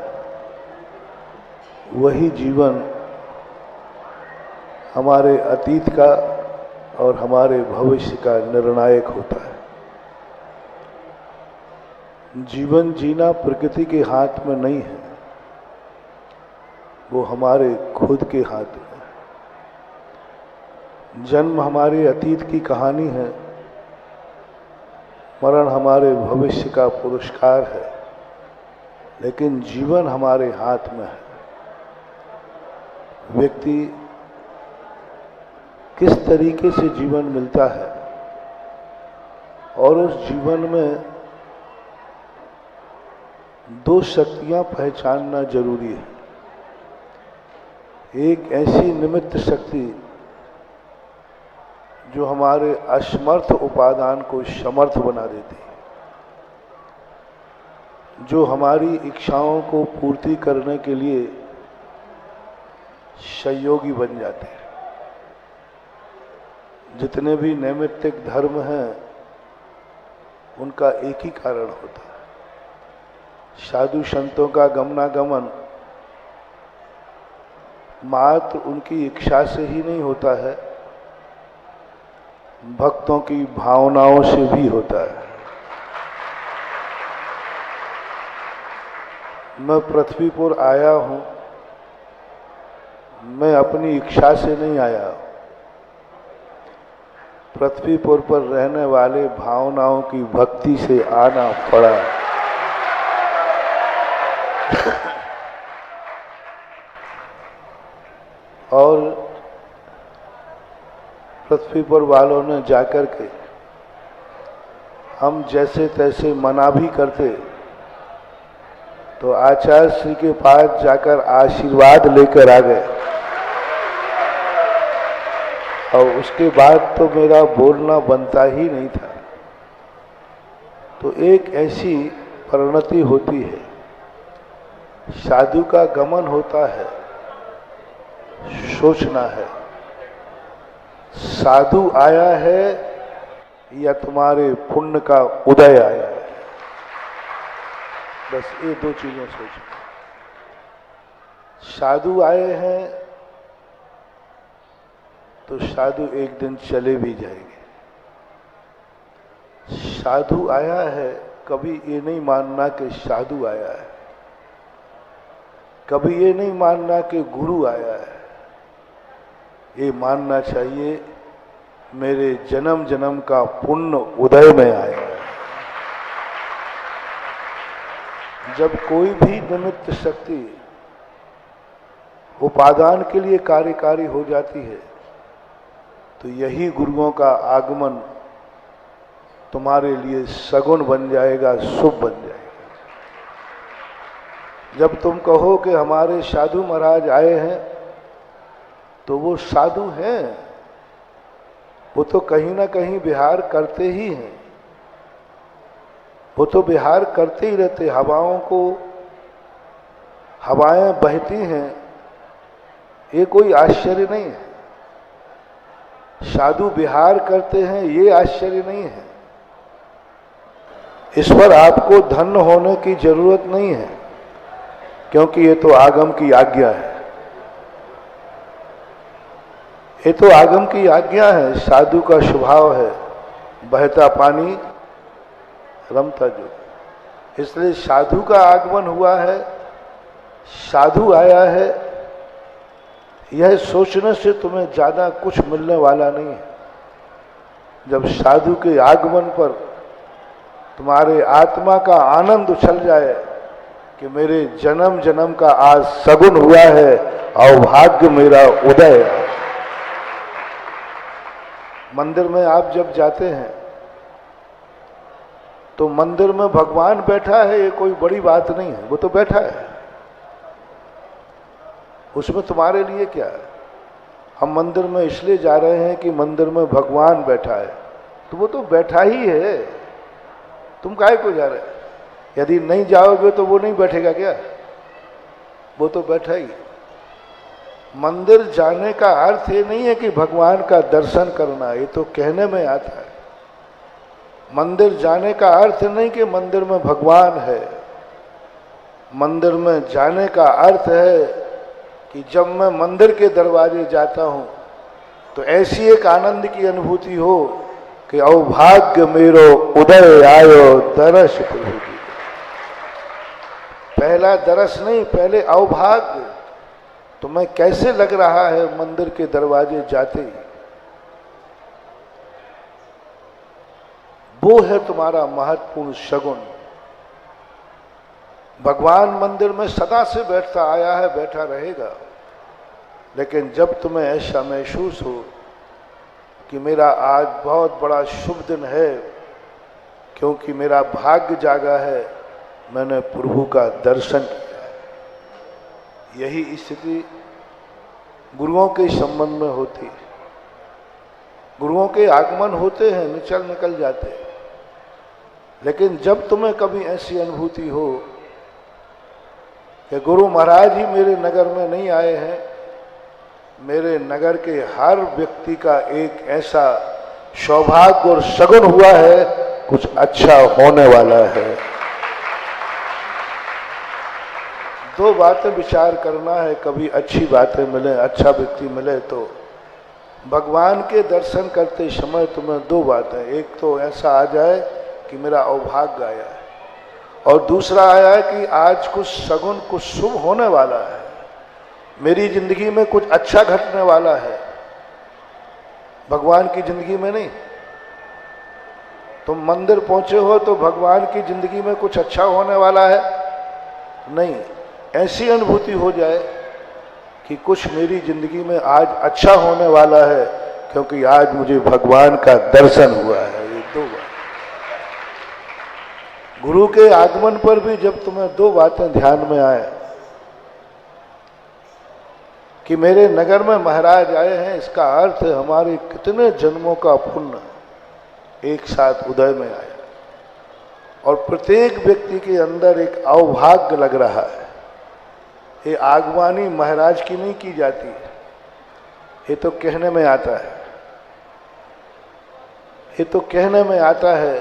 वही जीवन हमारे अतीत का और हमारे भविष्य का निर्णायक होता है। जीवन जीना प्रकृति के हाथ में नहीं है, वो हमारे खुद के हाथ में है। जन्म हमारे अतीत की कहानी है, मरण हमारे भविष्य का पुरस्कार है, लेकिन जीवन हमारे हाथ में है। व्यक्ति किस तरीके से जीवन मिलता है और उस जीवन में दो शक्तियां पहचानना जरूरी है। एक ऐसी निमित्त शक्ति जो हमारे असमर्थ उपादान को समर्थ बना देती है, जो हमारी इच्छाओं को पूर्ति करने के लिए सहयोगी बन जाते हैं। जितने भी नैमित्तिक धर्म हैं उनका एक ही कारण होता है, साधु संतों का गमनागमन मात्र उनकी इच्छा से ही नहीं होता है, भक्तों की भावनाओं से भी होता है। मैं पृथ्वी पर आया हूं, मैं अपनी इच्छा से नहीं आया। पृथ्वी पर रहने वाले भावनाओं की भक्ति से आना पड़ा। और पृथ्वी पर वालों ने जाकर के हम जैसे तैसे मना भी करते तो आचार्य श्री के पास जाकर आशीर्वाद लेकर आ गए और उसके बाद तो मेरा बोलना बनता ही नहीं था। तो एक ऐसी परिणति होती है, साधु का गमन होता है, सोचना है साधु आया है या तुम्हारे पुण्य का उदय आया है। बस ये दो चीजें सोचो। साधु आए हैं तो साधु एक दिन चले भी जाएंगे। साधु आया है, कभी ये नहीं मानना कि साधु आया है, कभी ये नहीं मानना कि गुरु आया है। ये मानना चाहिए मेरे जन्म जन्म का पुण्य उदय में आया है। जब कोई भी निमित्त शक्ति उपादान के लिए कार्यकारी हो जाती है तो यही गुरुओं का आगमन तुम्हारे लिए सगुन बन जाएगा, शुभ बन जाएगा। जब तुम कहो कि हमारे साधु महाराज आए हैं तो वो साधु हैं, वो तो कहीं ना कहीं विहार करते ही हैं, वो तो विहार करते ही रहते। हवाओं को हवाएं बहती हैं, ये कोई आश्चर्य नहीं है। साधु विहार करते हैं, ये आश्चर्य नहीं है। इस पर आपको धन्य होने की जरूरत नहीं है, क्योंकि ये तो आगम की आज्ञा है। ये तो आगम की आज्ञा है। साधु का स्वभाव है बहता पानी रमता जो। इसलिए साधु का आगमन हुआ है, साधु आया है, यह सोचने से तुम्हें ज्यादा कुछ मिलने वाला नहीं है। जब साधु के आगमन पर तुम्हारे आत्मा का आनंद उछल जाए कि मेरे जन्म जन्म का आज सगुन हुआ है और भाग्य मेरा उदय है। मंदिर में आप जब जाते हैं तो मंदिर में भगवान बैठा है ये कोई बड़ी बात नहीं है, वो तो बैठा है, उसमें तुम्हारे लिए क्या है। हम मंदिर में इसलिए जा रहे हैं कि मंदिर में भगवान बैठा है, तो वो तो बैठा ही है, तुम काहे को जा रहे हैं। यदि नहीं जाओगे तो वो नहीं बैठेगा क्या, वो तो बैठा ही। मंदिर जाने का अर्थ ये नहीं है कि भगवान का दर्शन करना, ये तो कहने में आता है। मंदिर जाने का अर्थ नहीं कि मंदिर में भगवान है, मंदिर में जाने का अर्थ है कि जब मैं मंदिर के दरवाजे जाता हूं तो ऐसी एक आनंद की अनुभूति हो कि अवभाग्य मेरो उदय आयो दरस प्रभु की। पहला दरस नहीं, पहले अवभाग्य। तुम्हें कैसे लग रहा है मंदिर के दरवाजे जाते ही, वो है तुम्हारा महत्वपूर्ण शगुन। भगवान मंदिर में सदा से बैठता आया है, बैठा रहेगा, लेकिन जब तुम्हें ऐसा महसूस हो कि मेरा आज बहुत बड़ा शुभ दिन है क्योंकि मेरा भाग्य जागा है, मैंने प्रभु का दर्शन किया है, यही स्थिति गुरुओं के संबंध में होती है। गुरुओं के आगमन होते हैं, निकल जाते हैं, लेकिन जब तुम्हें कभी ऐसी अनुभूति हो कि गुरु महाराज ही मेरे नगर में नहीं आए हैं, मेरे नगर के हर व्यक्ति का एक ऐसा सौभाग्य और शगुन हुआ है, कुछ अच्छा होने वाला है। दो बातें विचार करना है, कभी अच्छी बातें मिले, अच्छा व्यक्ति मिले तो भगवान के दर्शन करते समय तुम्हें दो बातें, एक तो ऐसा आ जाए कि मेरा अवभाग्य आया है, और दूसरा आया है कि आज कुछ सगुन, कुछ शुभ होने वाला है, मेरी जिंदगी में कुछ अच्छा घटने वाला है। भगवान की जिंदगी में नहीं। तुम मंदिर पहुंचे हो तो भगवान की जिंदगी में कुछ अच्छा होने वाला है नहीं, ऐसी अनुभूति हो जाए कि कुछ मेरी जिंदगी में आज अच्छा होने वाला है क्योंकि आज मुझे भगवान का दर्शन हुआ है। ये दो बात। गुरु के आगमन पर भी जब तुम्हें दो बातें ध्यान में आए कि मेरे नगर में महाराज आए हैं, इसका अर्थ है हमारे कितने जन्मों का पुण्य एक साथ उदय में आया, और प्रत्येक व्यक्ति के अंदर एक अवभाग्य लग रहा है। ये आगवानी महाराज की नहीं की जाती, ये तो कहने में आता है, ये तो कहने में आता है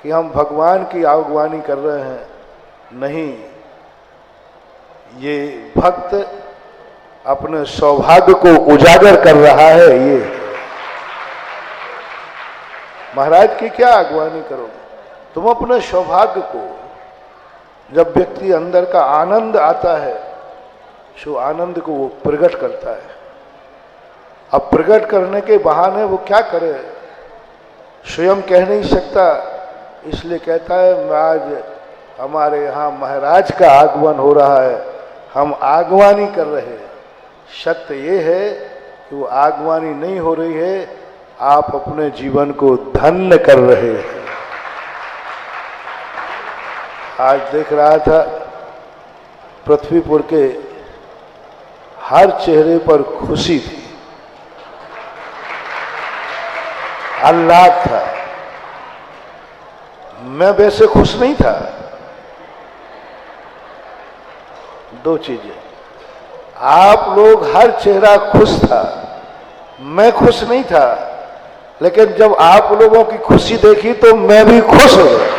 कि हम भगवान की आगवानी कर रहे हैं, नहीं, ये भक्त अपने सौभाग्य को उजागर कर रहा है। ये महाराज की क्या आगवानी करोगे तुम? अपने सौभाग्य को, जब व्यक्ति अंदर का आनंद आता है सो आनंद को वो प्रकट करता है। अब प्रकट करने के बहाने वो क्या करे, स्वयं कह नहीं सकता, इसलिए कहता है आज हमारे यहाँ महाराज का आगमन हो रहा है, हम आगवानी कर रहे हैं। सत्य ये है कि वो आगवानी नहीं हो रही है, आप अपने जीवन को धन्य कर रहे हैं। आज देख रहा था पृथ्वीपुर के हर चेहरे पर खुशी थी, आह्लाद था। मैं वैसे खुश नहीं था। दो चीजें, आप लोग हर चेहरा खुश था, मैं खुश नहीं था, लेकिन जब आप लोगों की खुशी देखी तो मैं भी खुश हो गया।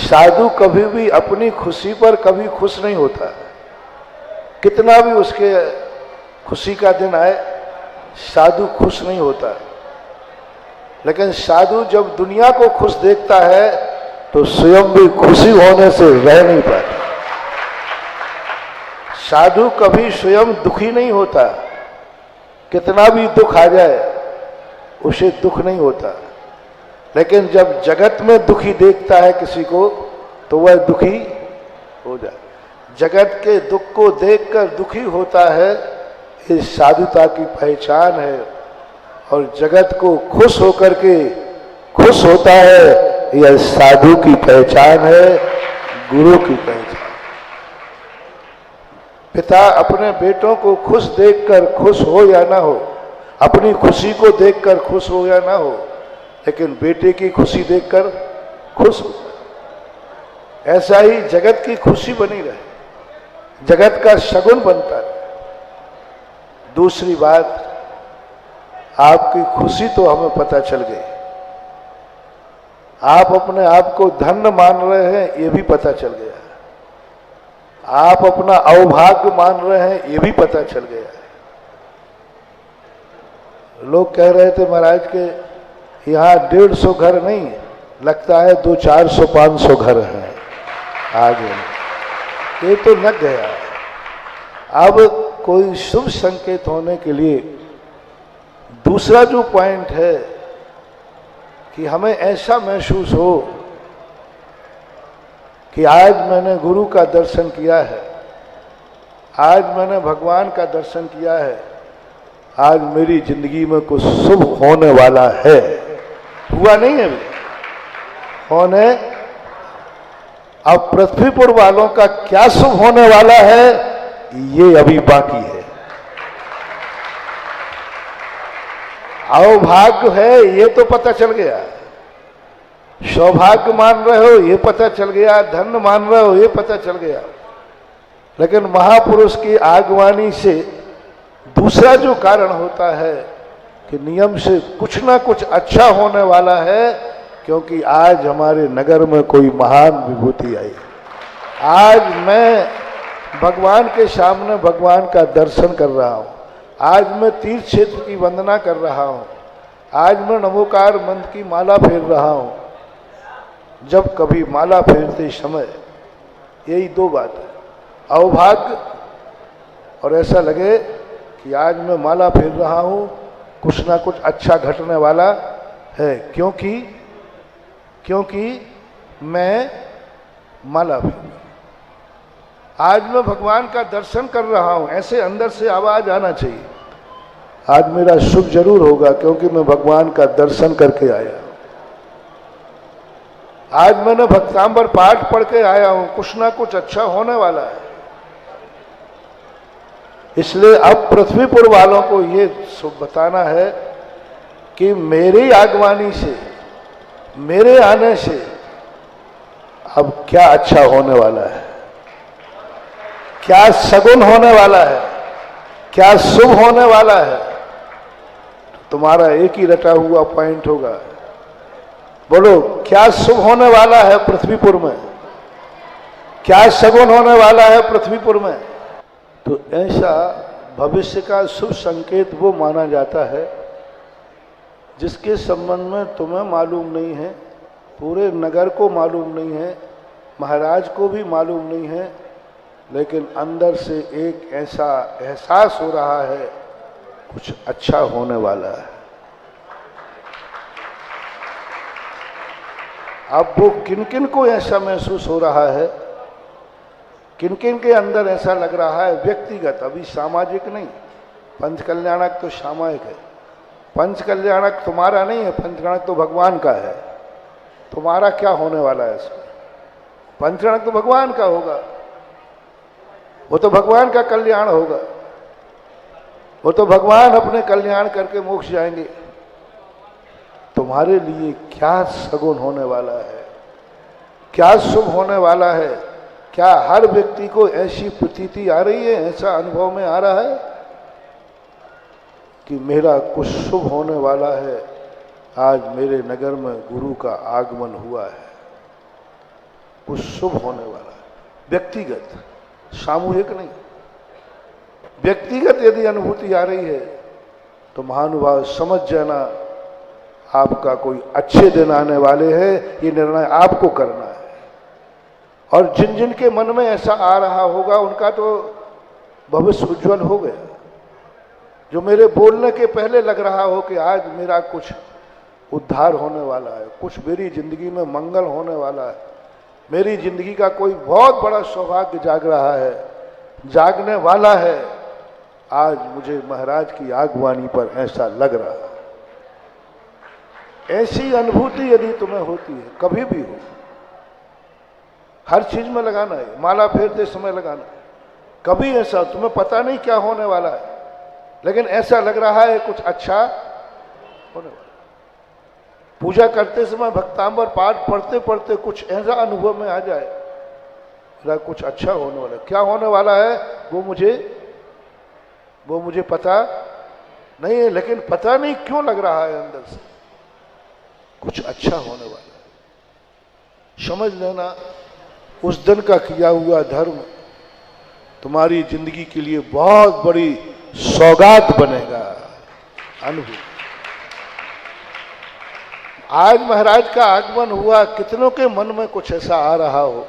साधु कभी भी अपनी खुशी पर कभी खुश नहीं होता, कितना भी उसके खुशी का दिन आए साधु खुश नहीं होता। लेकिन साधु जब दुनिया को खुश देखता है तो स्वयं भी खुशी होने से रह नहीं पाता। साधु कभी स्वयं दुखी नहीं होता, कितना भी दुख आ जाए उसे दुख नहीं होता। लेकिन जब जगत में दुखी देखता है किसी को तो वह दुखी हो जाए। जगत के दुख को देखकर दुखी होता है, इस साधुता की पहचान है। और जगत को खुश होकर के खुश होता है, यह साधु की पहचान है, गुरु की पहचान। पिता अपने बेटों को खुश देखकर खुश हो या ना हो, अपनी खुशी को देखकर खुश हो या ना हो, लेकिन बेटे की खुशी देखकर खुश हो। ऐसा ही जगत की खुशी बनी रहे, जगत का शगुन बनता रहे। दूसरी बात, आपकी खुशी तो हमें पता चल गई, आप अपने आप को धन्य मान रहे हैं ये भी पता चल गया, आप अपना अवभाग्य मान रहे हैं ये भी पता चल गया। लोग कह रहे थे महाराज के यहाँ 150 घर नहीं, लगता है 200, 400, 500 घर हैं आगे। ये तो लग गया। अब कोई शुभ संकेत होने के लिए दूसरा जो पॉइंट है कि हमें ऐसा महसूस हो कि आज मैंने गुरु का दर्शन किया है, आज मैंने भगवान का दर्शन किया है, आज मेरी जिंदगी में कुछ शुभ होने वाला है। हुआ नहीं है अभी, होने। अब पृथ्वीपुर वालों का क्या शुभ होने वाला है ये अभी बाकी है। अवभाग्य है ये तो पता चल गया, सौभाग्य मान रहे हो ये पता चल गया, धन मान रहे हो ये पता चल गया, लेकिन महापुरुष की आगवानी से दूसरा जो कारण होता है कि नियम से कुछ ना कुछ अच्छा होने वाला है, क्योंकि आज हमारे नगर में कोई महान विभूति आई। आज मैं भगवान के सामने भगवान का दर्शन कर रहा हूँ, आज मैं तीर्थ क्षेत्र की वंदना कर रहा हूँ, आज मैं नमोकार मंत्र की माला फेर रहा हूँ। जब कभी माला फेरते समय यही दो बात है, अवभाग्य और ऐसा लगे कि आज मैं माला फेर रहा हूँ, कुछ ना कुछ अच्छा घटने वाला है, क्योंकि मैं माला फेर, आज मैं भगवान का दर्शन कर रहा हूं, ऐसे अंदर से आवाज आना चाहिए, आज मेरा शुभ जरूर होगा क्योंकि मैं भगवान का दर्शन करके आया। आज मैंने भक्तांबर पाठ पढ़ के आया हूं, कुछ ना कुछ अच्छा होने वाला है। इसलिए अब पृथ्वीपुर वालों को ये बताना है कि मेरी आगवानी से, मेरे आने से अब क्या अच्छा होने वाला है, क्या सगुन होने वाला है, क्या शुभ होने वाला है। तुम्हारा एक ही रटा हुआ पॉइंट होगा, बोलो क्या शुभ होने वाला है पृथ्वीपुर में, क्या सगुन होने वाला है पृथ्वीपुर में। तो ऐसा भविष्य का शुभ संकेत वो माना जाता है जिसके संबंध में तुम्हें मालूम नहीं है, पूरे नगर को मालूम नहीं है, महाराज को भी मालूम नहीं है, लेकिन अंदर से एक ऐसा एहसास हो रहा है कुछ अच्छा होने वाला है। अब वो किन किन को ऐसा महसूस हो रहा है, किन किन के अंदर ऐसा लग रहा है, व्यक्तिगत, अभी सामाजिक नहीं। पंच कल्याणक तो सामायिक है, पंच कल्याणक तुम्हारा नहीं है, पंच कल्याणक तो भगवान का है। तुम्हारा क्या होने वाला है इसमें? पंच कल्याणक तो भगवान का होगा, वो तो भगवान का कल्याण होगा, वो तो भगवान अपने कल्याण करके मोक्ष जाएंगे। तुम्हारे लिए क्या सगुन होने वाला है, क्या शुभ होने वाला है? क्या हर व्यक्ति को ऐसी प्रतीति आ रही है, ऐसा अनुभव में आ रहा है कि मेरा कुछ शुभ होने वाला है, आज मेरे नगर में गुरु का आगमन हुआ है, कुछ शुभ होने वाला है। व्यक्तिगत, सामूहिक नहीं, व्यक्तिगत यदि अनुभूति आ रही है तो महानुभाव समझ जाना आपका कोई अच्छे दिन आने वाले हैं, ये निर्णय आपको करना है। और जिन जिन के मन में ऐसा आ रहा होगा उनका तो भविष्य उज्जवल हो गया। जो मेरे बोलने के पहले लग रहा हो कि आज मेरा कुछ उद्धार होने वाला है, कुछ मेरी जिंदगी में मंगल होने वाला है, मेरी जिंदगी का कोई बहुत बड़ा सौभाग्य जाग रहा है, जागने वाला है, आज मुझे महाराज की आगवानी पर ऐसा लग रहा है। ऐसी अनुभूति यदि तुम्हें होती है, कभी भी हो, हर चीज में लगाना है, माला फेरते समय लगाना है। कभी ऐसा तुम्हें पता नहीं क्या होने वाला है, लेकिन ऐसा लग रहा है कुछ अच्छा होने वाला है। पूजा करते समय भक्तांबर पाठ पढ़ते पढ़ते कुछ ऐसा अनुभव में आ जाए, कुछ अच्छा होने वाला है। क्या होने वाला है वो मुझे पता नहीं है, लेकिन पता नहीं क्यों लग रहा है अंदर से कुछ अच्छा होने वाला है। समझ लेना, उस दिन का किया हुआ धर्म तुम्हारी जिंदगी के लिए बहुत बड़ी सौगात बनेगा। अनुभव, आज महाराज का आगमन हुआ, कितनों के मन में कुछ ऐसा आ रहा हो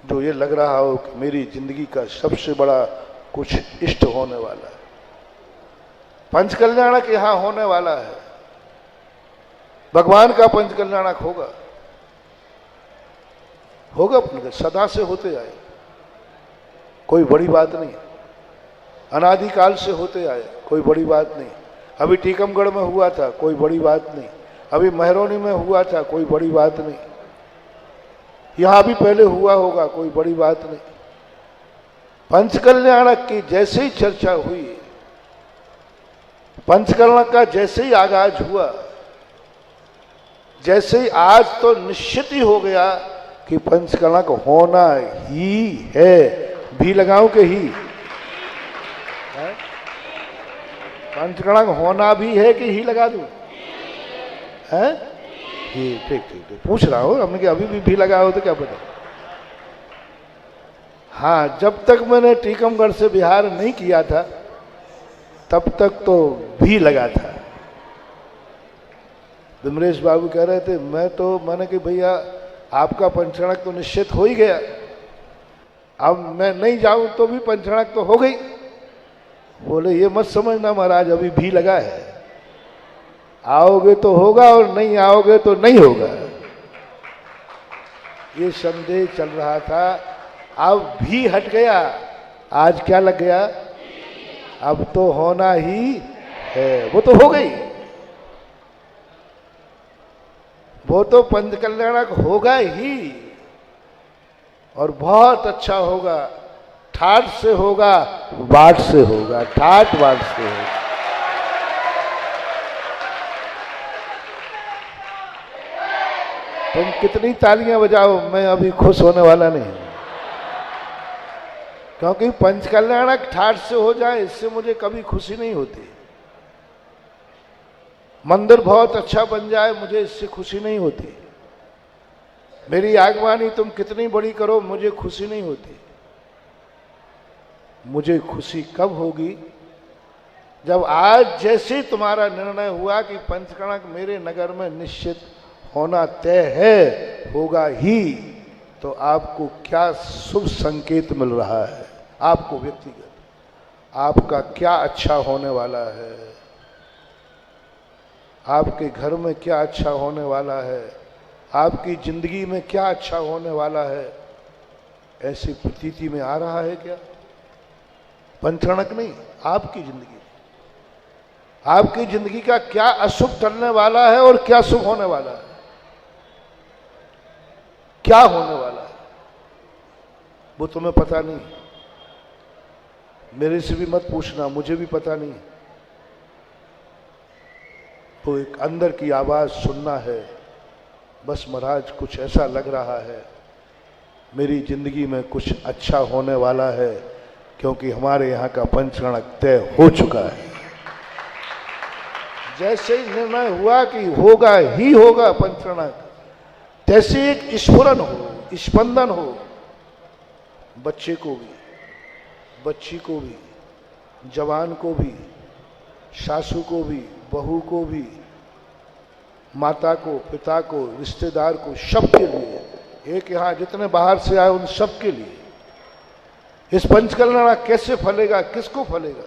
जो ये लग रहा हो कि मेरी जिंदगी का सबसे बड़ा कुछ इष्ट होने वाला है, पंचकल्याणक यहां होने वाला है, भगवान का पंचकल्याणक होगा अपने सदा से होते आए, कोई बड़ी बात नहीं, अनादिकाल से होते आए, कोई बड़ी बात नहीं। अभी टीकमगढ़ में हुआ था, कोई बड़ी बात नहीं। अभी महरौनी में हुआ था, कोई बड़ी बात नहीं। यहां भी पहले हुआ होगा, कोई बड़ी बात नहीं। पंचकल्याणक की जैसे ही चर्चा हुई, पंचकल्याणक का जैसे ही आगाज हुआ, जैसे ही आज तो निश्चित ही हो गया कि पंचकल्याणक होना ही है। भी लगाऊं के ही पंचकल्याणक होना भी है कि ही लगा दूं? है ठीक पूछ रहा हूं, हमने कि अभी भी लगा हो तो क्या पता। हाँ, जब तक मैंने टीकमगढ़ से बिहार नहीं किया था तब तक तो भी लगा था। विमलेश बाबू कह रहे थे, मैंने कि भैया आपका पंचकल्याणक तो निश्चित हो ही गया, अब मैं नहीं जाऊं तो भी पंचकल्याणक तो हो गई। बोले ये मत समझना महाराज, अभी भी लगा है, आओगे तो होगा और नहीं आओगे तो नहीं होगा। ये संदेह चल रहा था, अब भी हट गया। आज क्या लग गया? अब तो होना ही है, वो तो हो गई, वो तो पंचकल्याणक होगा ही, और बहुत अच्छा होगा। ठाट से होगा, बाट से होगा, ठाट बाट से होगा। तुम कितनी तालियां बजाओ, मैं अभी खुश होने वाला नहीं, क्योंकि पंचकल्याणक ठाट से हो जाए इससे मुझे कभी खुशी नहीं होती। मंदिर बहुत अच्छा बन जाए मुझे इससे खुशी नहीं होती। मेरी आगवानी तुम कितनी बड़ी करो मुझे खुशी नहीं होती। मुझे खुशी कब होगी? जब आज जैसे तुम्हारा निर्णय हुआ कि पंचकल्याणक मेरे नगर में निश्चित होना तय है, होगा ही, तो आपको क्या शुभ संकेत मिल रहा है? आपको व्यक्तिगत आपका क्या अच्छा होने वाला है? आपके घर में क्या अच्छा होने वाला है? आपकी जिंदगी में क्या अच्छा होने वाला है? ऐसी प्रतीति में आ रहा है क्या? पंचकल्याणक नहीं, आपकी जिंदगी, आपकी जिंदगी का क्या अशुभ टलने वाला है और क्या शुभ होने वाला है? क्या होने वाला है वो तुम्हें पता नहीं। मेरे से भी मत पूछना, मुझे भी पता नहीं। तो एक अंदर की आवाज सुनना है, बस महाराज कुछ ऐसा लग रहा है, मेरी जिंदगी में कुछ अच्छा होने वाला है, क्योंकि हमारे यहाँ का पंचकल्याणक तय हो चुका है। जैसे ही निर्णय हुआ कि होगा ही होगा पंचकल्याणक, तैसे एक स्फुरन हो, स्पंदन हो, बच्चे को भी, बच्ची को भी, जवान को भी, सासू को भी, बहू को भी, माता को, पिता को, रिश्तेदार को, सबके लिए, एक यहाँ जितने बाहर से आए उन सबके लिए इस पंचकल्याणक कैसे फलेगा, किसको फलेगा?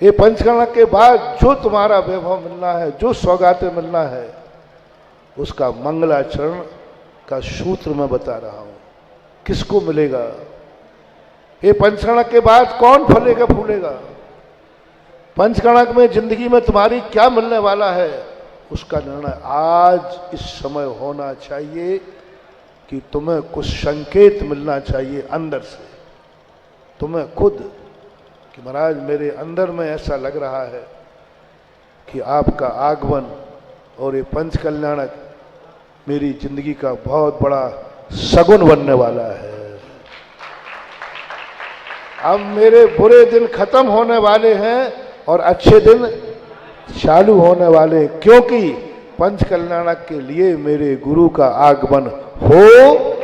ये पंचकल्याणक के बाद जो तुम्हारा वैभव मिलना है, जो सौगातें मिलना है, उसका मंगलाचरण का सूत्र मैं बता रहा हूं। किसको मिलेगा? ये पंचकल्याणक के बाद कौन फलेगा फूलेगा? पंचकणक में जिंदगी में तुम्हारी क्या मिलने वाला है, उसका निर्णय आज इस समय होना चाहिए कि तुम्हें कुछ संकेत मिलना चाहिए अंदर से, तुम्हें खुद, कि महाराज मेरे अंदर में ऐसा लग रहा है कि आपका आगमन और ये पंच कल्याणक मेरी जिंदगी का बहुत बड़ा सगुन बनने वाला है। अब मेरे बुरे दिन खत्म होने वाले हैं और अच्छे दिन चालू होने वाले, क्योंकि पंच कल्याणक के लिए मेरे गुरु का आगमन हो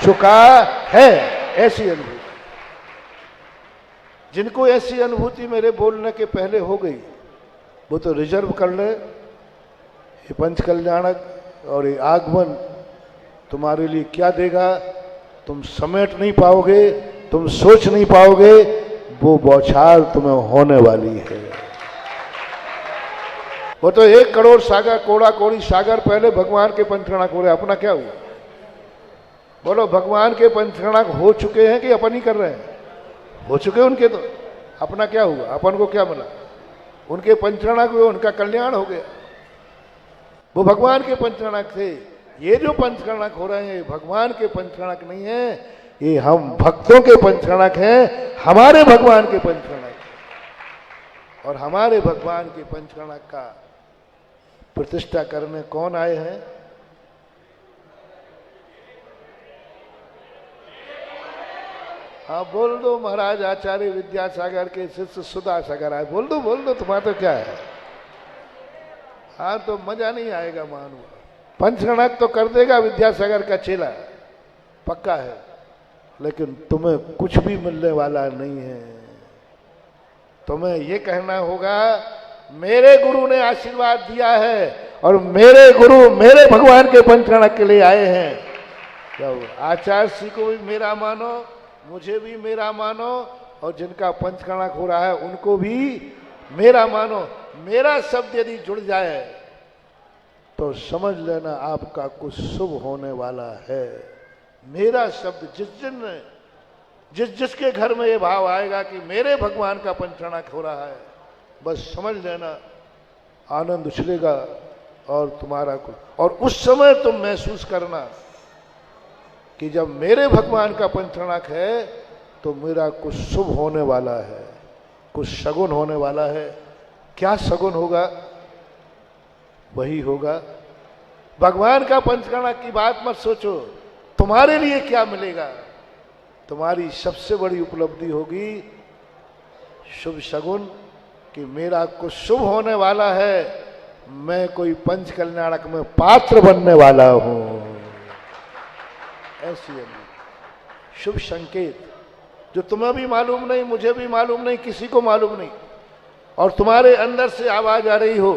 चुका है। ऐसी अनुभूति, जिनको ऐसी अनुभूति मेरे बोलने के पहले हो गई वो तो रिजर्व कर ले। ये पंच कल्याणक और ये आगमन तुम्हारे लिए क्या देगा तुम समेट नहीं पाओगे, तुम सोच नहीं पाओगे, वो बौछार तुम्हें होने वाली है। वो तो 1 करोड़ सागर कोड़ा कोड़ी सागर पहले भगवान के पंचकणक हो रहे, अपना क्या हुआ? बोलो, भगवान के पंचकणक हो चुके हैं कि अपन ही कर रहे हैं? हो चुके उनके, तो अपना क्या हुआ? अपन को क्या मिला? उनके पंचकणक हुए, उनका कल्याण हो गया। वो भगवान के पंचकणक थे। ये जो पंचकणक हो रहे हैं भगवान के पंचकणक नहीं है, ये हम भक्तों के पंचकणक हैं, हमारे भगवान के पंचकणक। और हमारे भगवान के पंचकणक का प्रतिष्ठा करने कौन आए हैं? हाँ बोल दो महाराज आचार्य विद्यासागर के शिष्य सुधा सागर आए, बोल दो तुम्हारा तो क्या है। हाँ तो मजा नहीं आएगा मानो, पंचकणक तो कर देगा विद्यासागर का चेला, पक्का है, लेकिन तुम्हें कुछ भी मिलने वाला नहीं है। तुम्हें ये कहना होगा मेरे गुरु ने आशीर्वाद दिया है और मेरे गुरु मेरे भगवान के पंचकणक के लिए आए हैं। क्या आचार्य श्री को भी मेरा मानो, मुझे भी मेरा मानो, और जिनका पंचकणक हो रहा है उनको भी मेरा मानो। मेरा शब्द यदि जुड़ जाए तो समझ लेना आपका कुछ शुभ होने वाला है। मेरा शब्द जिसके घर में ये भाव आएगा कि मेरे भगवान का पंचकणक हो रहा है, बस समझ लेना आनंद उछलेगा और तुम्हारा कुछ, और उस समय तुम महसूस करना कि जब मेरे भगवान का पंचकणक है तो मेरा कुछ शुभ होने वाला है, कुछ शगुन होने वाला है। क्या शगुन होगा? वही होगा भगवान का पंचकणक की बात मत सोचो, तुम्हारे लिए क्या मिलेगा। तुम्हारी सबसे बड़ी उपलब्धि होगी शुभ शगुन, कि मेरा कुछ शुभ होने वाला है, मैं कोई पंच कल्याणक में पात्र बनने वाला हूं। ऐसी शुभ संकेत जो तुम्हें भी मालूम नहीं, मुझे भी मालूम नहीं, किसी को मालूम नहीं, और तुम्हारे अंदर से आवाज आ रही हो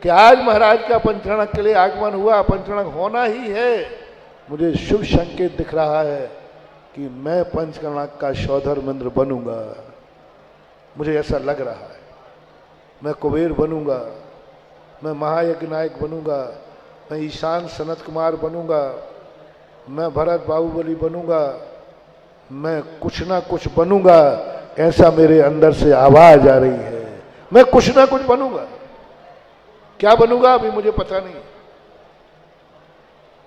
कि आज महाराज का पंचकणक के लिए आगमन हुआ, पंचकणक होना ही है। मुझे शुभ संकेत दिख रहा है कि मैं पंचकणक का शौधर्मेंद्र बनूंगा। मुझे ऐसा लग रहा है, मैं कुबेर बनूंगा, मैं महायज्ञ नायक बनूंगा, मैं ईशान सनत कुमार बनूंगा, मैं भरत बाहुबली बनूंगा, मैं कुछ ना कुछ बनूंगा। ऐसा मेरे अंदर से आवाज आ रही है, मैं कुछ ना कुछ बनूंगा। क्या बनूंगा अभी मुझे पता नहीं,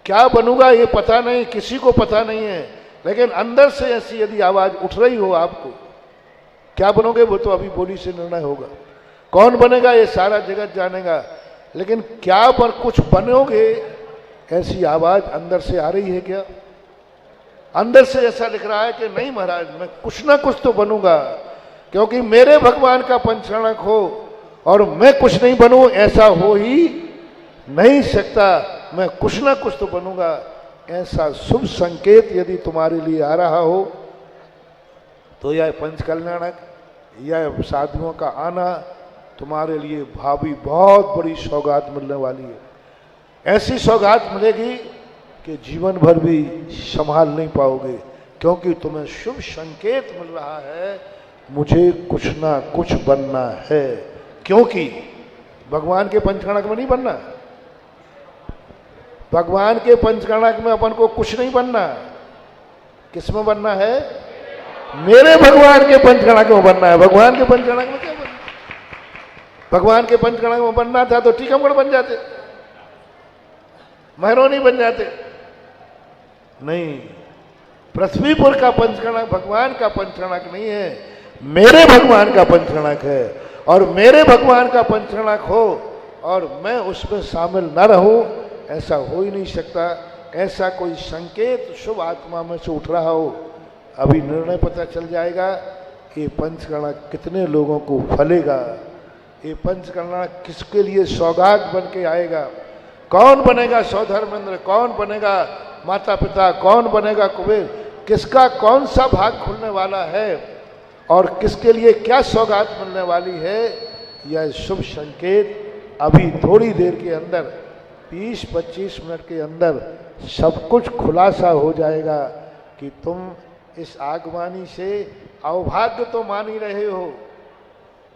क्या बनूंगा ये पता नहीं, किसी को पता नहीं है, लेकिन अंदर से ऐसी यदि आवाज उठ रही हो आपको, क्या बनोगे वो तो अभी बोली से निर्णय होगा। कौन बनेगा ये सारा जगत जानेगा, लेकिन क्या पर कुछ बनोगे ऐसी आवाज अंदर से आ रही है क्या? अंदर से ऐसा लिख रहा है कि नहीं महाराज मैं कुछ ना कुछ तो बनूंगा, क्योंकि मेरे भगवान का पंचकणक हो और मैं कुछ नहीं बनूं ऐसा हो ही नहीं सकता। मैं कुछ ना कुछ तो बनूंगा। ऐसा शुभ संकेत यदि तुम्हारे लिए आ रहा हो तो यह पंच कल्याणक, यह साधुओं का आना तुम्हारे लिए भावी बहुत बड़ी सौगात मिलने वाली है। ऐसी सौगात मिलेगी कि जीवन भर भी संभाल नहीं पाओगे, क्योंकि तुम्हें शुभ संकेत मिल रहा है मुझे कुछ ना कुछ बनना है। क्योंकि भगवान के पंचकणक में नहीं बनना, भगवान के पंचकणक में अपन को कुछ नहीं बनना, किस में बनना है? मेरे भगवान के पंचकणक में बनना है। भगवान के पंचकणक में क्या बनना? भगवान के पंचकणा में बनना था तो टीकमगढ़ बन जाते, महरौनी बन जाते। नहीं, पृथ्वीपुर का पंचकणक भगवान का पंचकणक नहीं है, मेरे भगवान का पंचकणक है। और मेरे भगवान का पंचकणक हो और मैं उसमें शामिल न रहूं, ऐसा हो ही नहीं सकता। ऐसा कोई संकेत शुभ आत्मा में से उठ रहा हो, अभी निर्णय पता चल जाएगा ये पंचकणक कितने लोगों को फलेगा, ये पंचकणक किसके लिए सौगात बन के आएगा। कौन बनेगा सौधर्मेंद्र, कौन बनेगा माता पिता, कौन बनेगा कुबेर, किसका कौन सा भाग खुलने वाला है और किसके लिए क्या सौगात मिलने वाली है, यह शुभ संकेत अभी थोड़ी देर के अंदर 20-25 मिनट के अंदर सब कुछ खुलासा हो जाएगा कि तुम इस आगवानी से अवभाग्य तो मान ही रहे हो,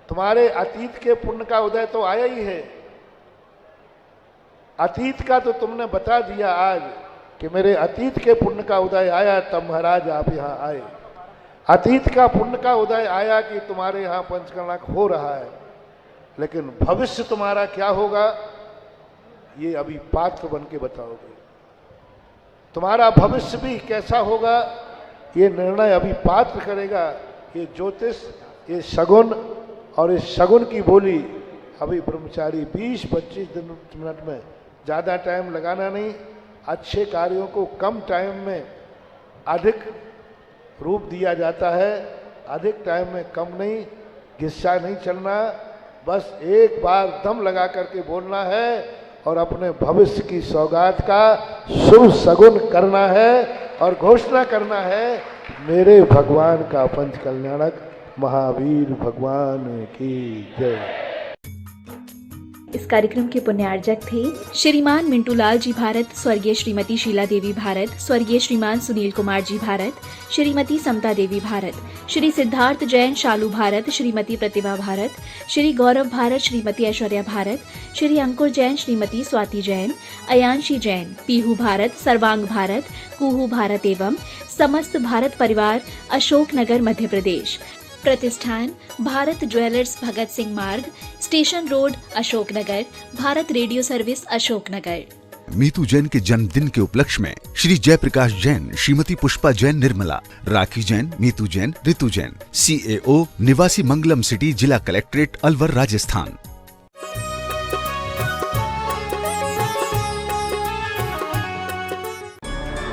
तुम्हारे अतीत के पुण्य का उदय तो आया ही है। अतीत का तो तुमने बता दिया आज कि मेरे अतीत के पुण्य का उदय आया, तब महाराज आप यहाँ आए। अतीत का पुण्य का उदय आया कि तुम्हारे यहाँ पंचकणक हो रहा है, लेकिन भविष्य तुम्हारा क्या होगा ये अभी पात्र बन के बताओगे। तुम्हारा भविष्य भी कैसा होगा ये निर्णय अभी पात्र करेगा। ये ज्योतिष, ये शगुन और इस शगुन की बोली अभी ब्रह्मचारी 20-25 मिनट में, ज़्यादा टाइम लगाना नहीं। अच्छे कार्यों को कम टाइम में अधिक रूप दिया जाता है, अधिक टाइम में कम नहीं। गुस्सा नहीं चलना, बस एक बार दम लगा करके बोलना है और अपने भविष्य की सौगात का शुभ सगुन करना है और घोषणा करना है, मेरे भगवान का पंच कल्याणक महावीर भगवान की जय। इस कार्यक्रम के पुण्यार्जक थे श्रीमान मिंटू लाल जी भारत, स्वर्गीय श्रीमती शीला देवी भारत, स्वर्गीय श्रीमान सुनील कुमार जी भारत, श्रीमती समता देवी भारत, श्री सिद्धार्थ जैन शालू भारत, श्रीमती प्रतिभा भारत, श्री गौरव भारत, श्रीमती ऐश्वर्या भारत, श्री अंकुर जैन, श्रीमती स्वाति जैन, अयांशी जैन, पीहू भारत, सर्वांग भारत, कुहू भारत एवं समस्त भारत परिवार, अशोकनगर मध्य प्रदेश। प्रतिष्ठान भारत ज्वेलर्स, भगत सिंह मार्ग, station road, Ashoknagar. Bharat radio service, Ashoknagar. Meetu Jain के जन्मदिन के उपलक्ष्य में श्री जयप्रकाश जैन, श्रीमती पुष्पा जैन निर्मला, राखी जैन, मीतू जैन, ऋतु जैन, CAO, निवासी मंगलम सिटी, जिला कलेक्ट्रेट, अलवर, राजस्थान।